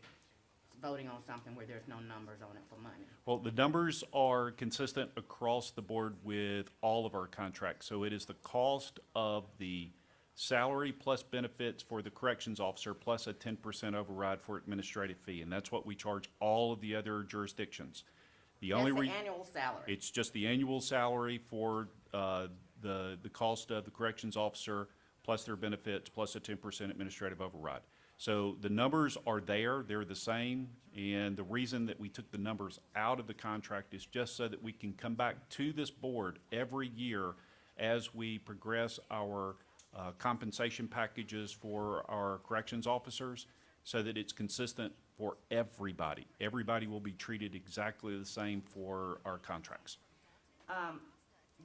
voting on something where there's no numbers on it for money. Well, the numbers are consistent across the board with all of our contracts. So it is the cost of the salary plus benefits for the corrections officer plus a 10% override for administrative fee. And that's what we charge all of the other jurisdictions. The only That's the annual salary. It's just the annual salary for the cost of the corrections officer plus their benefits plus a 10% administrative override. So the numbers are there, they're the same, and the reason that we took the numbers out of the contract is just so that we can come back to this board every year as we progress our compensation packages for our corrections officers, so that it's consistent for everybody. Everybody will be treated exactly the same for our contracts.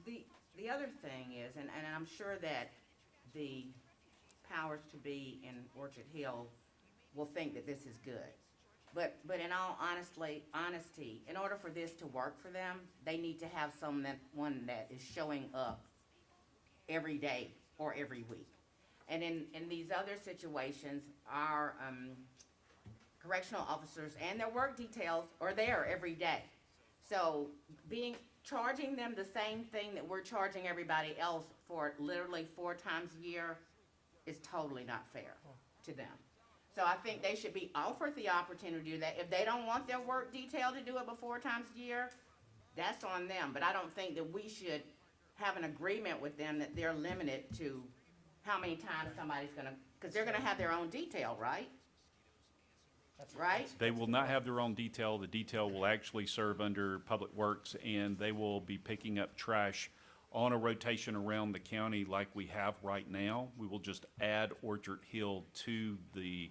The other thing is, and I'm sure that the powers to be in Orchard Hill will think that this is good. But in all honesty, in order for this to work for them, they need to have someone that is showing up every day or every week. And in these other situations, our correctional officers and their work details are there every day. So charging them the same thing that we're charging everybody else for literally 4 times a year is totally not fair to them. So I think they should be offered the opportunity to do that. If they don't want their work detail to do it 4 times a year, that's on them. But I don't think that we should have an agreement with them that they're limited to how many times somebody's gonna, because they're gonna have their own detail, right? right? They will not have their own detail. The detail will actually serve under Public Works, and they will be picking up trash on a rotation around the county like we have right now. We will just add Orchard Hill to the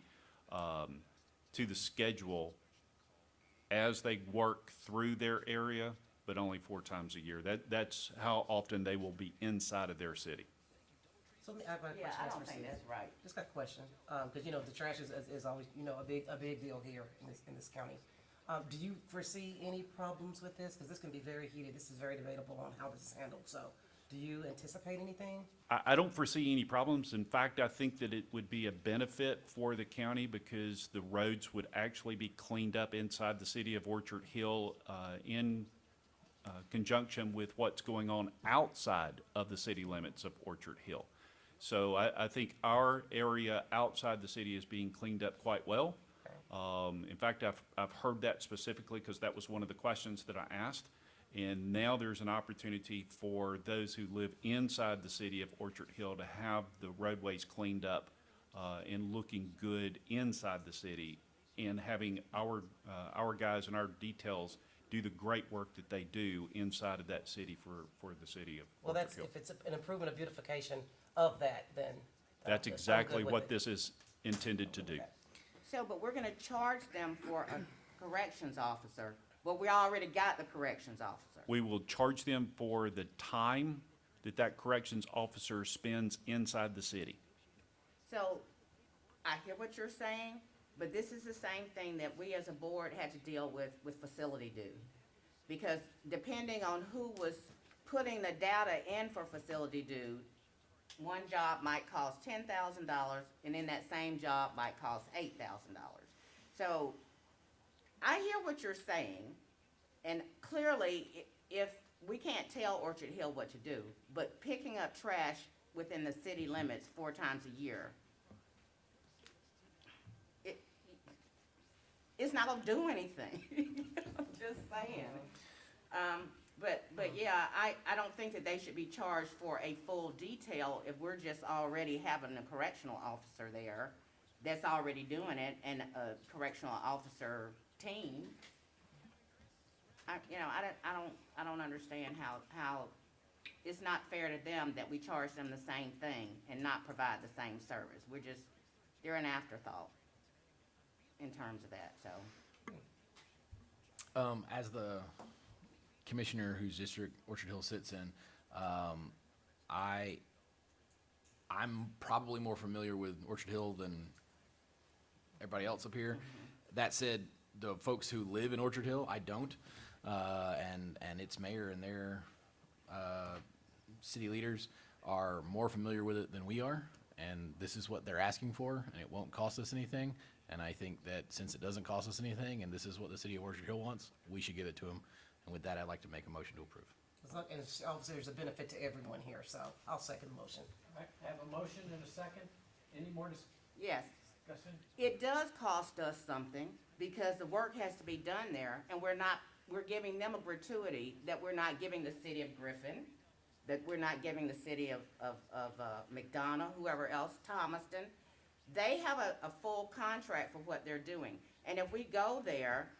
schedule as they work through their area, but only 4 times a year. That's how often they will be inside of their city. So let me ask my Yeah, question. I as don't we're think seeing. that's right. Just got a question, because, you know, the trash is always, you know, a big deal here in this county. Do you foresee any problems with this? Because this can be very heated. This is very debatable on how this is handled. So do you anticipate anything? I don't foresee any problems. In fact, I think that it would be a benefit for the county because the roads would actually be cleaned up inside the city of Orchard Hill in conjunction with what's going on outside of the city limits of Orchard Hill. So I think our area outside the city is being cleaned up quite well. In fact, I've heard that specifically because that was one of the questions that I asked. And now there's an opportunity for those who live inside the city of Orchard Hill to have the roadways cleaned up and looking good inside the city, and having our guys and our details do the great work that they do inside of that city for the city of Well, Orchard that's, Hill. if it's an improvement of beautification of that, then. That's I'm exactly good with what it. this is intended to do. So, but we're gonna charge them for a corrections officer, but we already got the corrections officer. We will charge them for the time that corrections officer spends inside the city. So, I hear what you're saying, but this is the same thing that we as a board had to deal with facility duty. Because depending on who was putting the data in for facility duty, one job might cost $10,000, and then that same job might cost $8,000. So, I hear what you're saying, and clearly, if we can't tell Orchard Hill what to do, but picking up trash within the city limits 4 times a year, it's not gonna do anything. I'm just saying. But yeah, I don't think that they should be charged for a full detail if we're just already having a correctional officer there that's already doing it, and a correctional officer team. I don't understand how it's not fair to them that we charge them the same thing and not provide the same service. They're an afterthought in terms of that, so. As the commissioner whose district Orchard Hill sits in, I'm probably more familiar with Orchard Hill than everybody else up here. That said, the folks who live in Orchard Hill, I don't, and its mayor and their city leaders are more familiar with it than we are, and this is what they're asking for, and it won't cost us anything. And I think that since it doesn't cost us anything, and this is what the city of Orchard Hill wants, we should give it to them. And with that, I'd like to make a motion to approve. And obviously, there's a benefit to everyone here, so I'll second the motion. All right, have a motion and a second. Any more Yes, discussion? it does cost us something because the work has to be done there, and we're giving them a gratuity that we're not giving the city of Griffin, that we're not giving the city of McDonough, whoever else, Thomaston. They have a full contract for what they're doing. And if we go there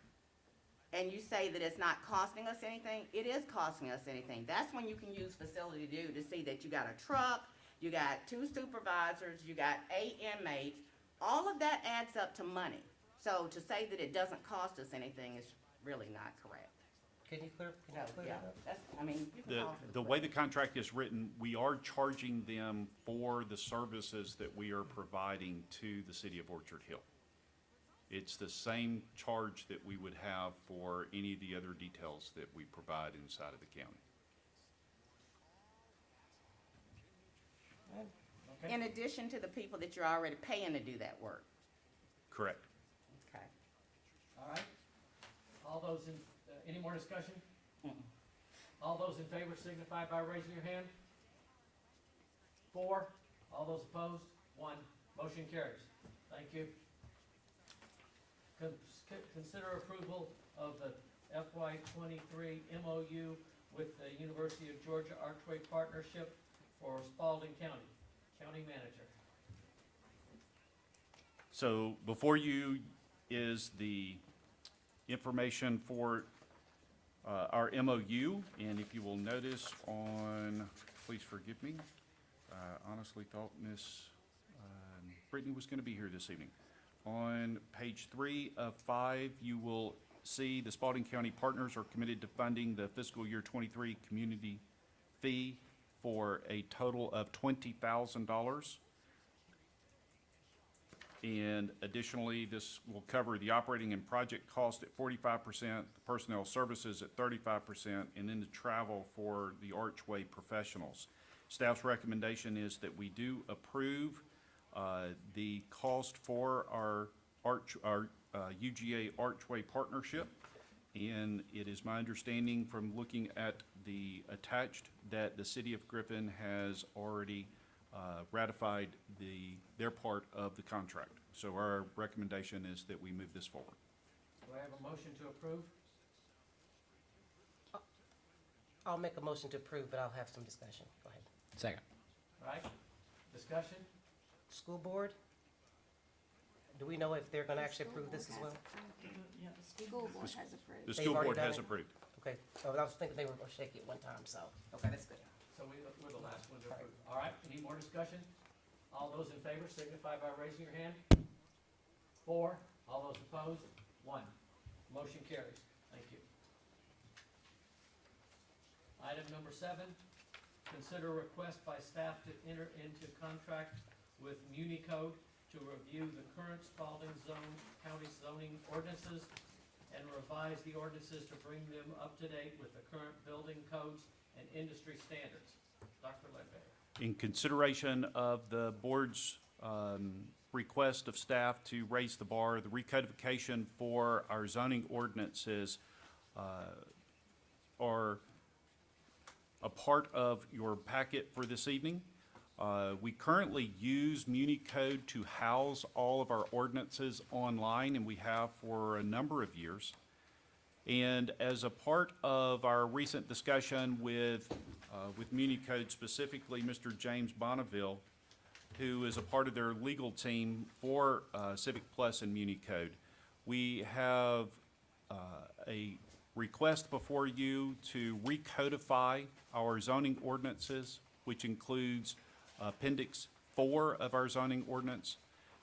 and you say that it's not costing us anything, it is costing us anything. That's when you can use facility due to see that you got a truck, you got 2 supervisors, you got 8 inmates. All of that adds up to money. So to say that it doesn't cost us anything is really not correct. Can you clear No, yeah, that up? you can call for The way the contract is written, we are charging them for the services that we are providing to the city of Orchard Hill. It's the same charge that we would have for any of the other details that we provide inside of the county. Okay. In addition to the people that you're already paying to do that work. Correct. Okay. All right. All those in, any more discussion? Mm-mm. All those in favor signify by raising your hand. 4. All those opposed? 1. Motion carries. Thank you. Consider approval of the FY '23 MOU with the University of Georgia Archway Partnership for Spalding County. County Manager. So before you is the information for our MOU, and if you will notice on, please forgive me, I honestly thought Miss Brittany was going to be here this evening. On page 3 of 5, you will see the Spalding County partners are committed to funding the fiscal year 23 community fee for a total of $20,000. And additionally, this will cover the operating and project cost at 45%, the personnel services at 35%, and then the travel for the Archway professionals. Staff's recommendation is that we do approve the cost for our UGA Archway partnership. And it is my understanding from looking at the attached that the city of Griffin has already ratified their part of the contract. So our recommendation is that we move this forward. Do I have a motion to approve? I'll make a motion to approve, but I'll have some discussion. Go ahead. Second. All right, discussion? School board? Do we know if they're gonna actually approve this as well? The school board has The approved. school already board done has it? approved. Okay, so I was thinking they were gonna shake it one time, so, okay, that's good. So we're the last one to approve. All right, any more discussion? All those in favor signify by raising your hand. 4, all those opposed, 1. Motion carries. Thank you. Item number 7, consider request by staff to enter into contract with MuniCode to review the current Spalding County zoning ordinances and revise the ordinances to bring them up to date with the current building codes and industry standards. Dr. Ledbetter. In consideration of the board's request of staff to raise the bar, the recodification for our zoning ordinances are a part of your packet for this evening. We currently use MuniCode to house all of our ordinances online, and we have for a number of years. And as a part of our recent discussion with MuniCode, specifically Mr. James Bonneville, who is a part of their legal team for Civic Plus and MuniCode, we have a request before you to recodify our zoning ordinances, which includes Appendix 4 of our zoning ordinance.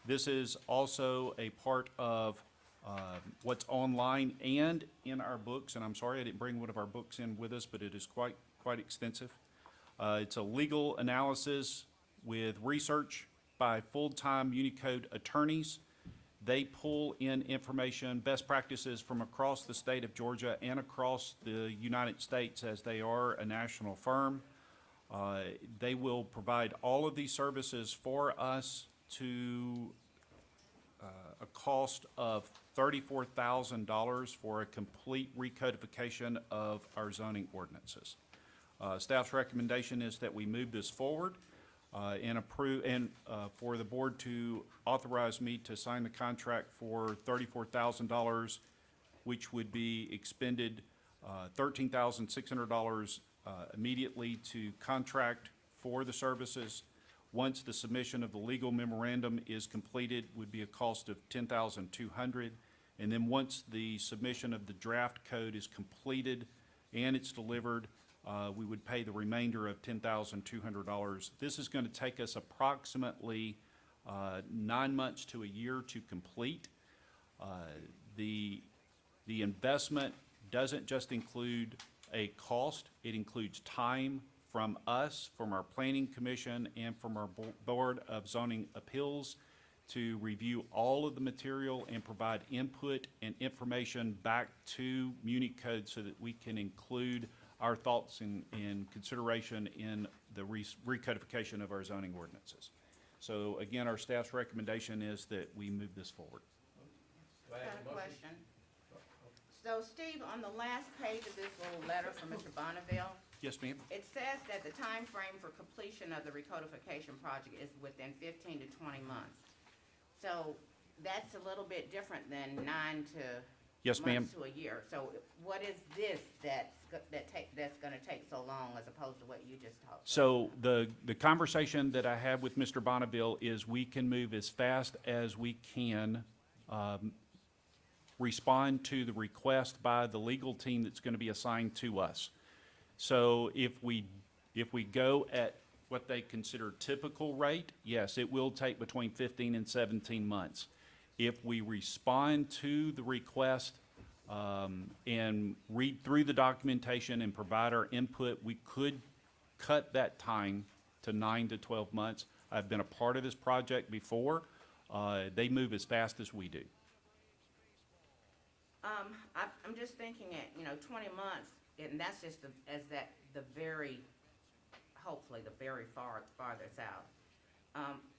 This is also a part of what's online and in our books, and I'm sorry I didn't bring one of our books in with us, but it is quite extensive. It's a legal analysis with research by full-time MuniCode attorneys. They pull in information, best practices from across the state of Georgia and across the United States, as they are a national firm. They will provide all of these services for us to a cost of $34,000 for a complete recodification of our zoning ordinances. Staff's recommendation is that we move this forward and approve, and for the board to authorize me to sign the contract for $34,000, which would be expended $13,600 immediately to contract for the services. Once the submission of the legal memorandum is completed, would be a cost of $10,200. And then once the submission of the draft code is completed and it's delivered, we would pay the remainder of $10,200. This is going to take us approximately 9 months to a year to complete. The investment doesn't just include a cost, it includes time from us, from our planning commission, and from our board of zoning appeals to review all of the material and provide input and information back to MuniCode so that we can include our thoughts and consideration in the recodification of our zoning ordinances. So again, our staff's recommendation is that we move this forward. Do I have Got a a motion? question. So Steve, on the last page of this little letter from Mr. Bonneville, Yes, ma'am? it says that the time frame for completion of the recodification project is within 15 to 20 months. So that's a little bit different than 9 to Yes, ma'am. months to a year. So what is this that's gonna take so long as opposed to what you just talked about? So the conversation that I had with Mr. Bonneville is we can move as fast as we can respond to the request by the legal team that's going to be assigned to us. So if we go at what they consider typical rate, yes, it will take between 15 and 17 months. If we respond to the request and read through the documentation and provide our input, we could cut that time to 9 to 12 months. I've been a part of this project before. They move as fast as we do. I'm just thinking at, 20 months, and that's just hopefully the very farthest out.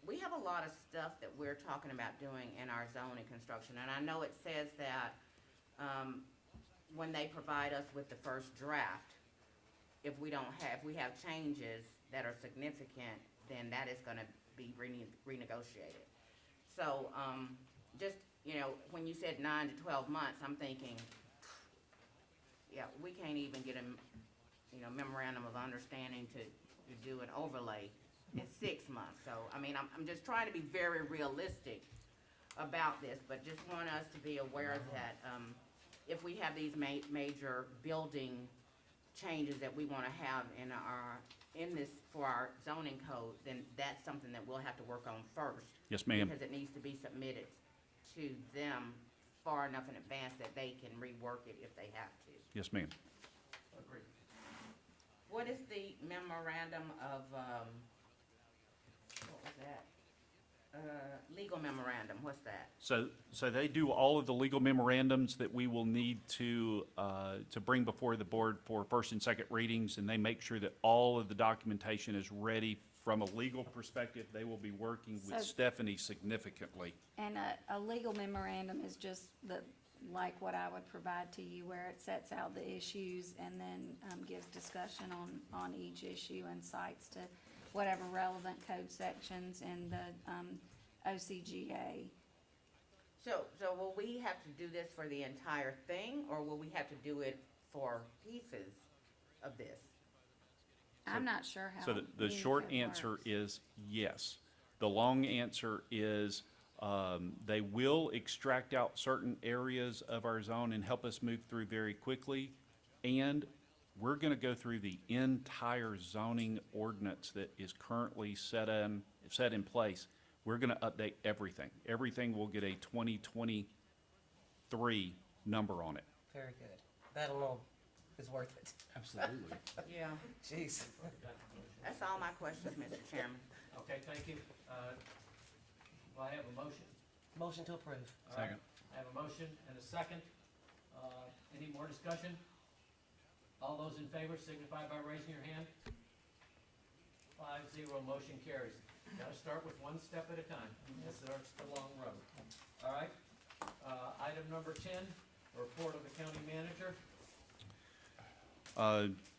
We have a lot of stuff that we're talking about doing in our zoning construction, and I know it says that, when they provide us with the first draft, if we have changes that are significant, then that is gonna be renegotiated. So, when you said 9 to 12 months, I'm thinking, yeah, we can't even get a, memorandum of understanding to do an overlay in 6 months. So, I'm just trying to be very realistic about this, but just want us to be aware that, if we have these major building changes that we wanna have for our zoning code, then that's something that we'll have to work on first. Yes, ma'am. Because it needs to be submitted to them far enough in advance that they can rework it if they have to. Yes, ma'am. Agreed. What is the memorandum of, what was that? Legal memorandum, what's that? So they do all of the legal memorandums that we will need to bring before the board for first and second readings, and they make sure that all of the documentation is ready from a legal perspective. They will be working with So- Stephanie significantly. And a legal memorandum is just like what I would provide to you, where it sets out the issues and then gives discussion on each issue and cites to whatever relevant code sections in the OCGA. So will we have to do this for the entire thing, or will we have to do it for pieces of this? I'm not sure how. So the short answer is yes. The long answer is they will extract out certain areas of our zone and help us move through very quickly. And we're going to go through the entire zoning ordinance that is currently set in place. We're going to update everything. Everything will get a 2023 number on it. Very good. That alone is worth it. Absolutely. Yeah. Jeez. That's all my questions, Mr. Chairman. Okay, thank you. Do I have a motion? Motion to approve. All right. I have a motion and a second. Any more discussion? All those in favor signify by raising your hand. 5-0, motion carries. Gotta start with one step at a time. This starts the long road. All right. Item number 10, report of the county manager.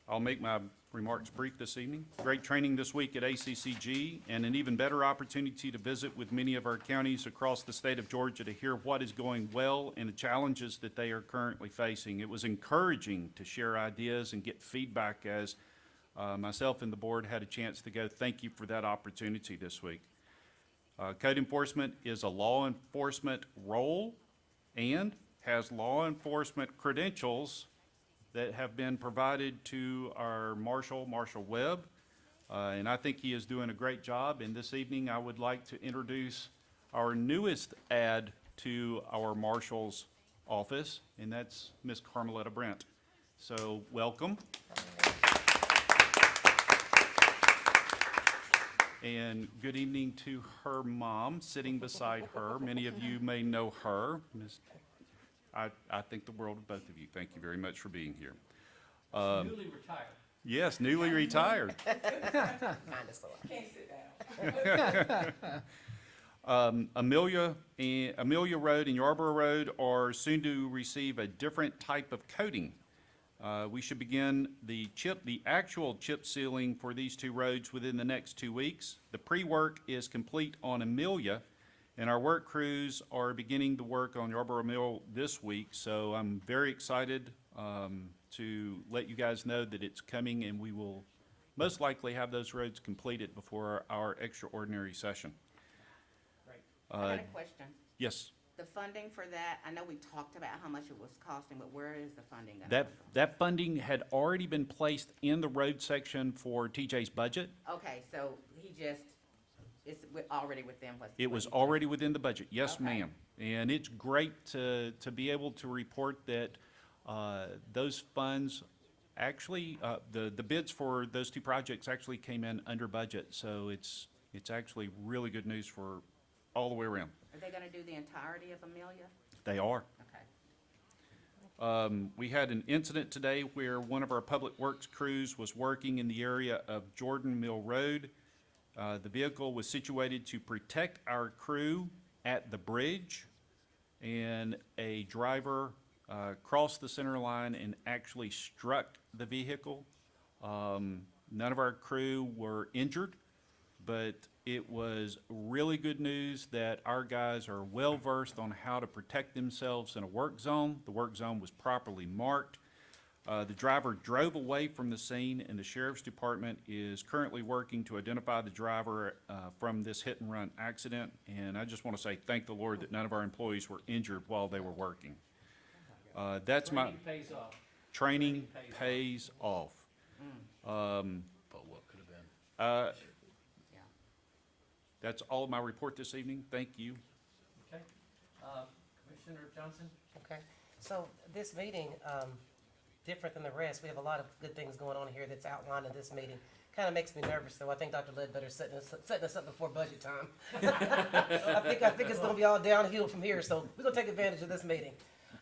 I'll make my remarks brief this evening. Great training this week at ACCG, and an even better opportunity to visit with many of our counties across the state of Georgia to hear what is going well and the challenges that they are currently facing. It was encouraging to share ideas and get feedback as myself and the board had a chance to go. Thank you for that opportunity this week. Code enforcement is a law enforcement role and has law enforcement credentials that have been provided to our Marshal Webb, and I think he is doing a great job. And this evening, I would like to introduce our newest add to our Marshal's office, and that's Miss Carmeletta Brent. So, welcome. And good evening to her mom, sitting beside her. Many of you may know her. I think the world of both of you. Thank you very much for being here. Newly retired. Yes, newly retired. Kinda slow. Can't sit down. Amelia Road and Yarborough Road are soon to receive a different type of coating. We should begin the actual chip sealing for these two roads within the next 2 weeks. The pre-work is complete on Amelia, and our work crews are beginning to work on Yarborough Mill this week, so I'm very excited to let you guys know that it's coming, and we will most likely have those roads completed before our extraordinary session. Great. I got a question. Yes, the funding for that, I know we talked about how much it was costing, but where is the funding gonna come from? That funding had already been placed in the road section for TJ's budget. Okay, so it's already within what's. It was already within the budget, yes, Okay. ma'am. And it's great to be able to report that those funds actually, the bids for those two projects actually came in under budget. So it's actually really good news for all the way around. Are they gonna do the entirety of Amelia? They are. Okay. We had an incident today where one of our public works crews was working in the area of Jordan Mill Road. The vehicle was situated to protect our crew at the bridge, and a driver crossed the center line and actually struck the vehicle. None of our crew were injured, but it was really good news that our guys are well-versed on how to protect themselves in a work zone. The work zone was properly marked. The driver drove away from the scene, and the sheriff's department is currently working to identify the driver from this hit-and-run accident. And I just want to say thank the Lord that none of our employees were injured while they were working. That's my, Training pays off. training pays off. But what could have been? Yeah. That's all of my report this evening. Thank you. Okay. Commissioner Johnson? Okay, so this meeting, different than the rest, we have a lot of good things going on here that's outlined in this meeting. Kind of makes me nervous, though. I think Dr. Ledbetter's setting us up before budget time. I think it's gonna be all downhill from here, so we're gonna take advantage of this meeting.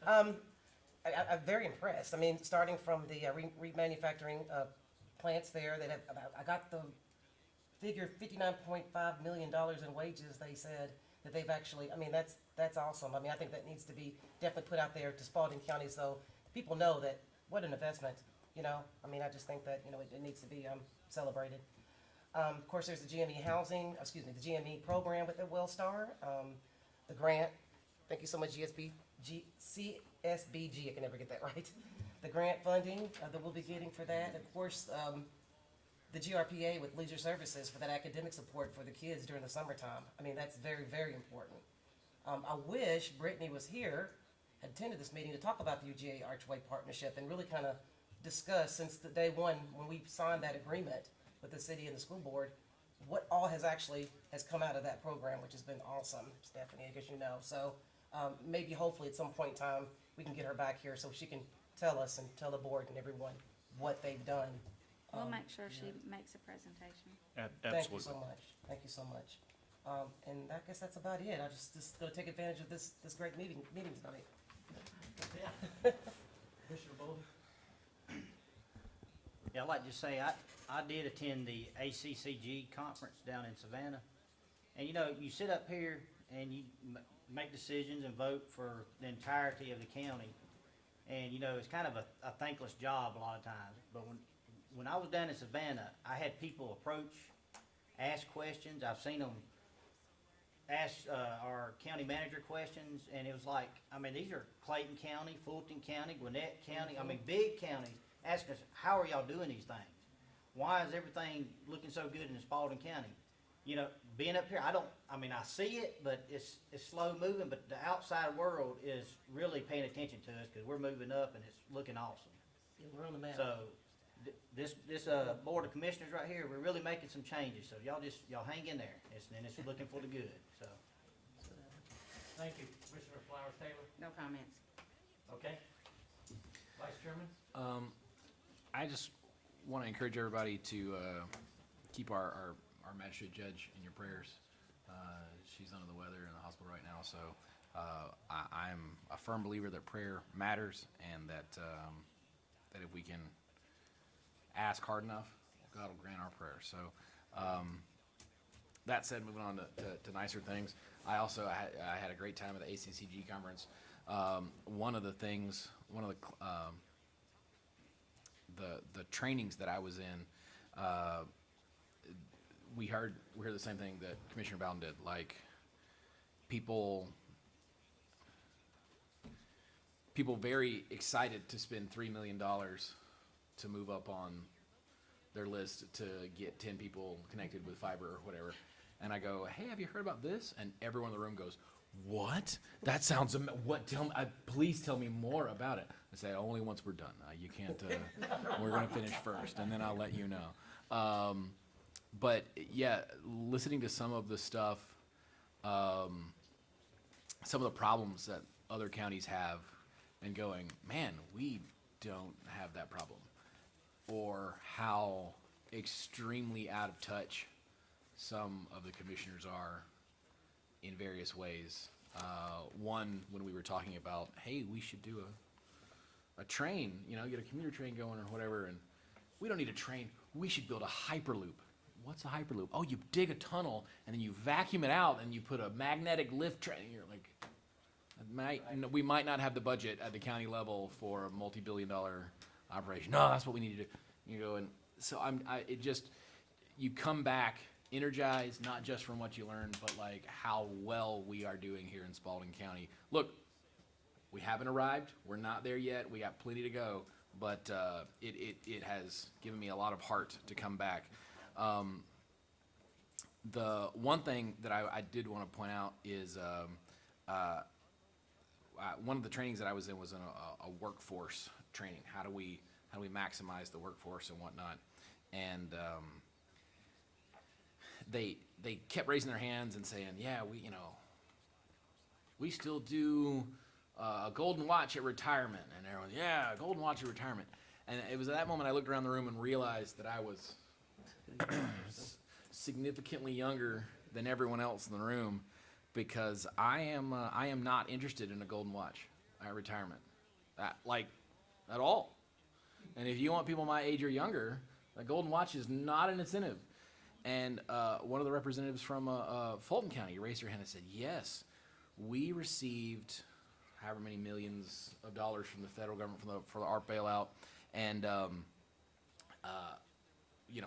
I'm very impressed. I mean, starting from the remanufacturing plants there that have, I got the figure $59.5 million in wages, they said, that they've actually, I mean, that's awesome. I mean, I think that needs to be definitely put out there to Spalding County so people know that, what an investment, you know? I mean, I just think that, you know, it needs to be celebrated. Of course, there's the GME the GME program with the Wellstar, the grant. Thank you so much, CSBG, I can never get that right. The grant funding that we'll be getting for that. Of course, the GRPA with leisure services for that academic support for the kids during the summertime. I mean, that's very, very important. I wish Brittany was here, had attended this meeting to talk about the UGA Archway Partnership and really kind of discuss since the day one when we signed that agreement with the city and the school board, what all has come out of that program, which has been awesome, Stephanie, I guess you know. So maybe hopefully at some point in time, we can get her back here so she can tell us and tell the board and everyone what they've done. We'll make sure she makes a presentation. Thank you Absolutely. so much. Thank you so much. And I guess that's about it. I just gonna take advantage of this great meeting tonight. Commissioner Bowe? Yeah, I'd like to say, I did attend the ACCG conference down in Savannah. And you know, you sit up here and you make decisions and vote for the entirety of the county. And you know, it's kind of a thankless job a lot of times. But when I was down in Savannah, I had people approach, ask questions. I've seen them ask our county manager questions, and it was like, I mean, these are Clayton County, Fulton County, Gwinnett County, I mean, big counties asking us, how are y'all doing these things? Why is everything looking so good in Spalding County? You know, being up here, I mean, I see it, but it's slow moving, but the outside world is really paying attention to us because we're moving up and it's looking awesome. Yeah, we're on the map. So, this Board of Commissioners right here, we're really making some changes, so y'all hang in there, and it's looking for the good, so. Thank you. Commissioner Flowers Taylor? No comments. Okay. Vice Chairman? I just want to encourage everybody to keep our magistrate judge in your prayers. She's under the weather in the hospital right now, so I'm a firm believer that prayer matters, and that if we can ask hard enough, God will grant our prayers. So that said, moving on to nicer things, I had a great time at the ACCG conference. One of the trainings that I was in, we heard the same thing that Commissioner Bowden did. Like, people very excited to spend $3 million to move up on their list to get 10 people connected with fiber or whatever. And I go, hey, have you heard about this? And everyone in the room goes, what? That sounds, what, please tell me more about it. I say, only once we're done. You can't, we're gonna finish first, and then I'll let you know. But yeah, listening to some of the stuff, some of the problems that other counties have, and going, man, we don't have that problem. Or how extremely out of touch some of the commissioners are in various ways. One, when we were talking about, hey, we should do a train, get a commuter train going or whatever, and we don't need a train, we should build a hyperloop. What's a hyperloop? Oh, you dig a tunnel and then you vacuum it out and you put a magnetic lift train. You're like, we might not have the budget at the county level for a multi-billion-dollar operation. No, that's what we need to do. You go, and so you come back energized, not just from what you learned, but like how well we are doing here in Spalding County. Look, we haven't arrived. We're not there yet. We got plenty to go, but it has given me a lot of heart to come back. The one thing that I did want to point out is one of the trainings that I was in was in a workforce training. How do we maximize the workforce and whatnot? And they kept raising their hands and saying, yeah, we still do a golden watch at retirement. And everyone, yeah, a golden watch at retirement. And it was at that moment I looked around the room and realized that I was significantly younger than everyone else in the room, because I am not interested in a golden watch at retirement, at all. And if you want people my age or younger, a golden watch is not an incentive. And one of the representatives from Fulton County raised her hand and said, yes, we received however many millions of dollars from the federal government for the ARP bailout. And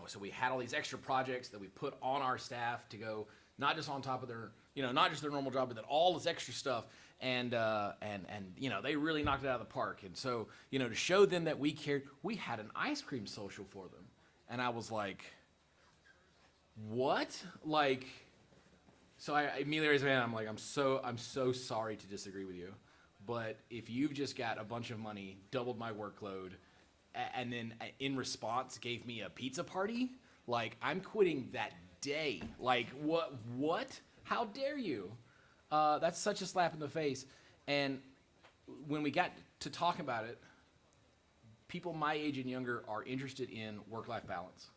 so we had all these extra projects that we put on our staff to go, not just on top of their, not just their normal job, but then all this extra stuff. And they really knocked it out of the park. And so, to show them that we cared, we had an ice cream social for them. And I was like, what? So I immediately raised my hand. I'm like, I'm so sorry to disagree with you. But if you've just got a bunch of money, doubled my workload, and then in response gave me a pizza party, I'm quitting that day. What? How dare you? That's such a slap in the face. And when we got to talk about it, people my age and younger are interested in work-life balance.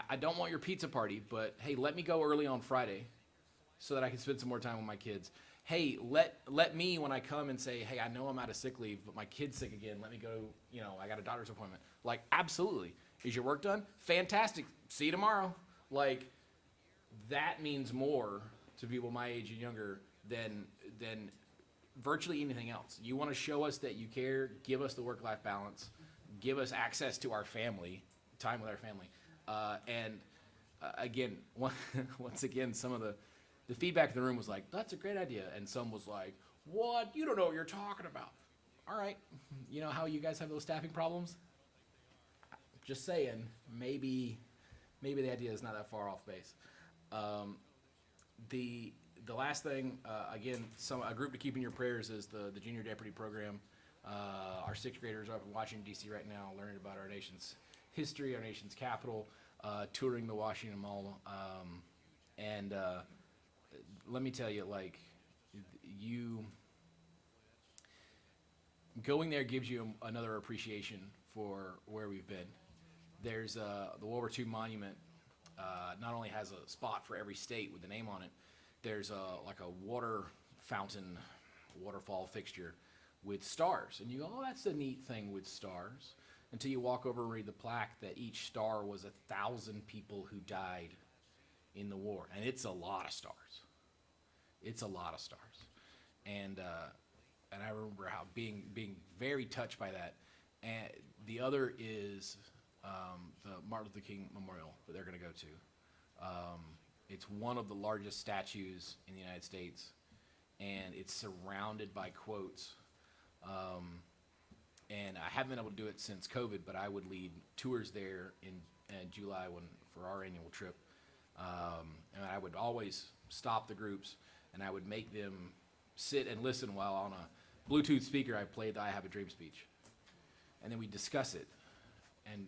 I don't want your pizza party, but hey, let me go early on Friday so that I can spend some more time with my kids. Hey, let me, when I come and say, hey, I know I'm out of sick leave, but my kid's sick again, let me go, I got a doctor's appointment. Absolutely. Is your work done? Fantastic. See you tomorrow. That means more to people my age and younger than virtually anything else. You want to show us that you care, give us the work-life balance, give us access to our family, time with our family. Again, once again, some of the feedback in the room was like, that's a great idea. And some was like, what? You don't know what you're talking about. All right. You know how you guys have those staffing problems? Just saying, maybe the idea is not that far off base. The last thing, again, a group to keep in your prayers is the junior deputy program. Our sixth graders are up in Washington, D.C. right now, learning about our nation's history, our nation's capital, touring the Washington Mall. And let me tell you, going there gives you another appreciation for where we've been. There's the World War II monument. Not only has a spot for every state with the name on it, there's a water fountain, waterfall fixture with stars. And you go, oh, that's a neat thing with stars. Until you walk over and read the plaque that each star was 1,000 people who died in the war. And it's a lot of stars. It's a lot of stars. And I remember how being very touched by that. And the other is the Martin Luther King Memorial that they're going to go to. It's one of the largest statues in the United States, and it's surrounded by quotes. And I haven't been able to do it since COVID, but I would lead tours there in July for our annual trip. And I would always stop the groups and I would make them sit and listen while on a Bluetooth speaker I played the I Have a Dream speech. And then we'd discuss it. And,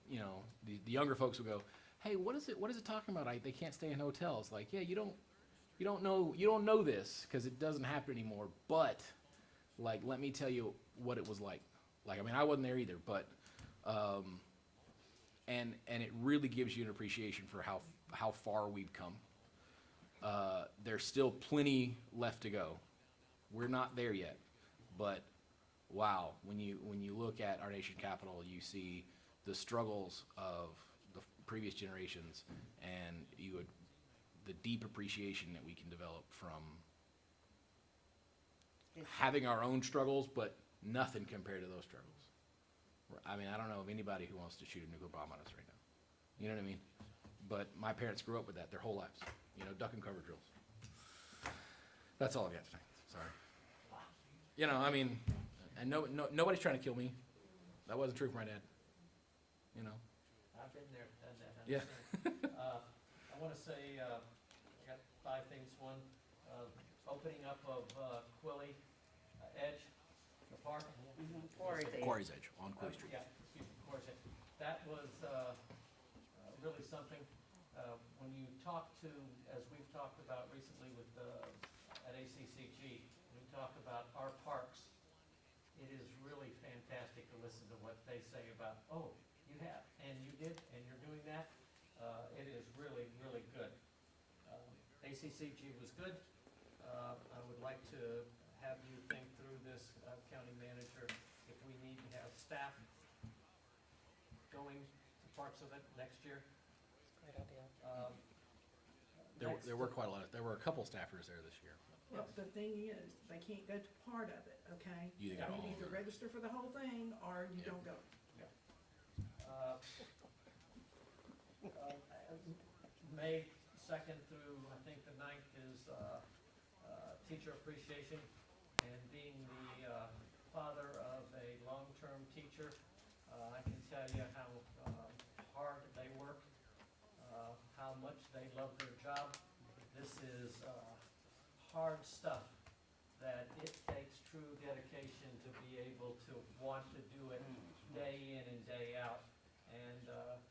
you know, the younger folks would go, hey, what is it talking about? They can't stay in hotels. Like, yeah, you don't know this because it doesn't happen anymore. But, like, let me tell you what it was like. Like, I mean, I wasn't there either, but, and it really gives you an appreciation for how far we've come. There's still plenty left to go. We're not there yet, but wow, when you look at our nation capital, you see the struggles of the previous generations, and the deep appreciation that we can develop from having our own struggles, but nothing compared to those struggles. I mean, I don't know of anybody who wants to shoot a nuclear bomb on us right now. You know what I mean? But my parents grew up with that their whole lives. You know, duck and cover drills. That's all I've got tonight. Sorry. You know, I mean, and nobody's trying to kill me. That wasn't true for my dad. You know. I've been there, done that. I Yeah. understand. I want to say, I got 5 things. One, opening up of Quilly Edge, the park. Quarry's Edge on Quilly Street. Yeah, excuse me, Quarry's Edge. That was really something. When you talk to, as we've talked about recently with at ACCG, we talk about our parks. It is really fantastic to listen to what they say about, oh, you have, and you did, and you're doing that. It is really, really good. ACCG was good. I would like to have you think through this, county manager, if we need to have staff going to parts of it next year. Great idea. There were quite a lot. There were a couple staffers there this year. Well, the thing is, they can't go to part of it, okay? You either got all either of it. register for the whole thing, or you Yeah. don't go. May 2nd through, I think, the 9th is Teacher Appreciation, and being the father of a long-term teacher, I can tell you how hard they work, how much they love their job. This is hard stuff that it takes true dedication to be able to want to do it day in and day out. And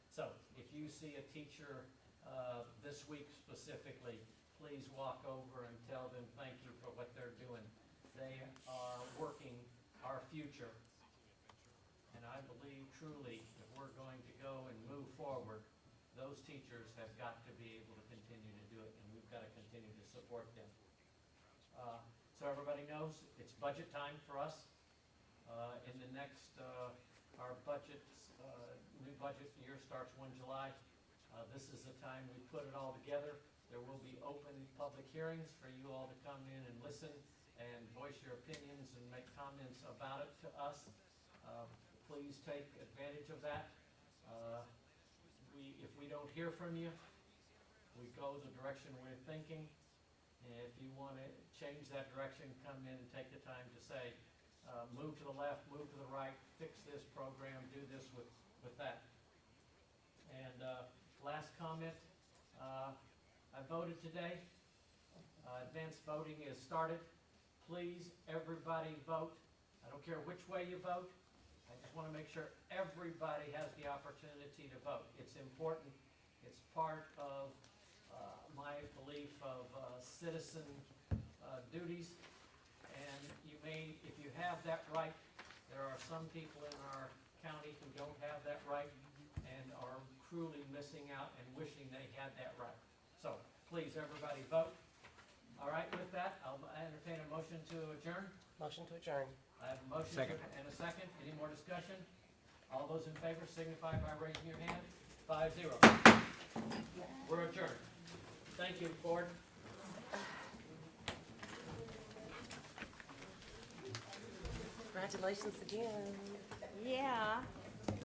so if you see a teacher this week specifically, please walk over and tell them thank you for what they're doing. They are working our future. And I believe truly if we're going to go and move forward, those teachers have got to be able to continue to do it, and we've got to continue to support them. So everybody knows it's budget time for us. In the next, our budgets, new budget year starts 1 July. This is the time we put it all together. There will be open public hearings for you all to come in and listen and voice your opinions and make comments about it to us. Please take advantage of that. If we don't hear from you, we go the direction we're thinking. And if you want to change that direction, come in and take the time to say, move to the left, move to the right, fix this program, do this with that. And last comment, I voted today. Advanced voting is started. Please, everybody vote. I don't care which way you vote. I just want to make sure everybody has the opportunity to vote. It's important. It's part of my belief of citizen duties. And you may, if you have that right, there are some people in our county who don't have that right and are truly missing out and wishing they had that right. So please, everybody vote. All right, with that, I'll entertain a motion to adjourn. Motion to adjourn. I have a motion Second. and a second. Any more discussion? All those in favor signify by raising your hand. 5-0. We're adjourned. Thank you, board. Congratulations again. Yeah.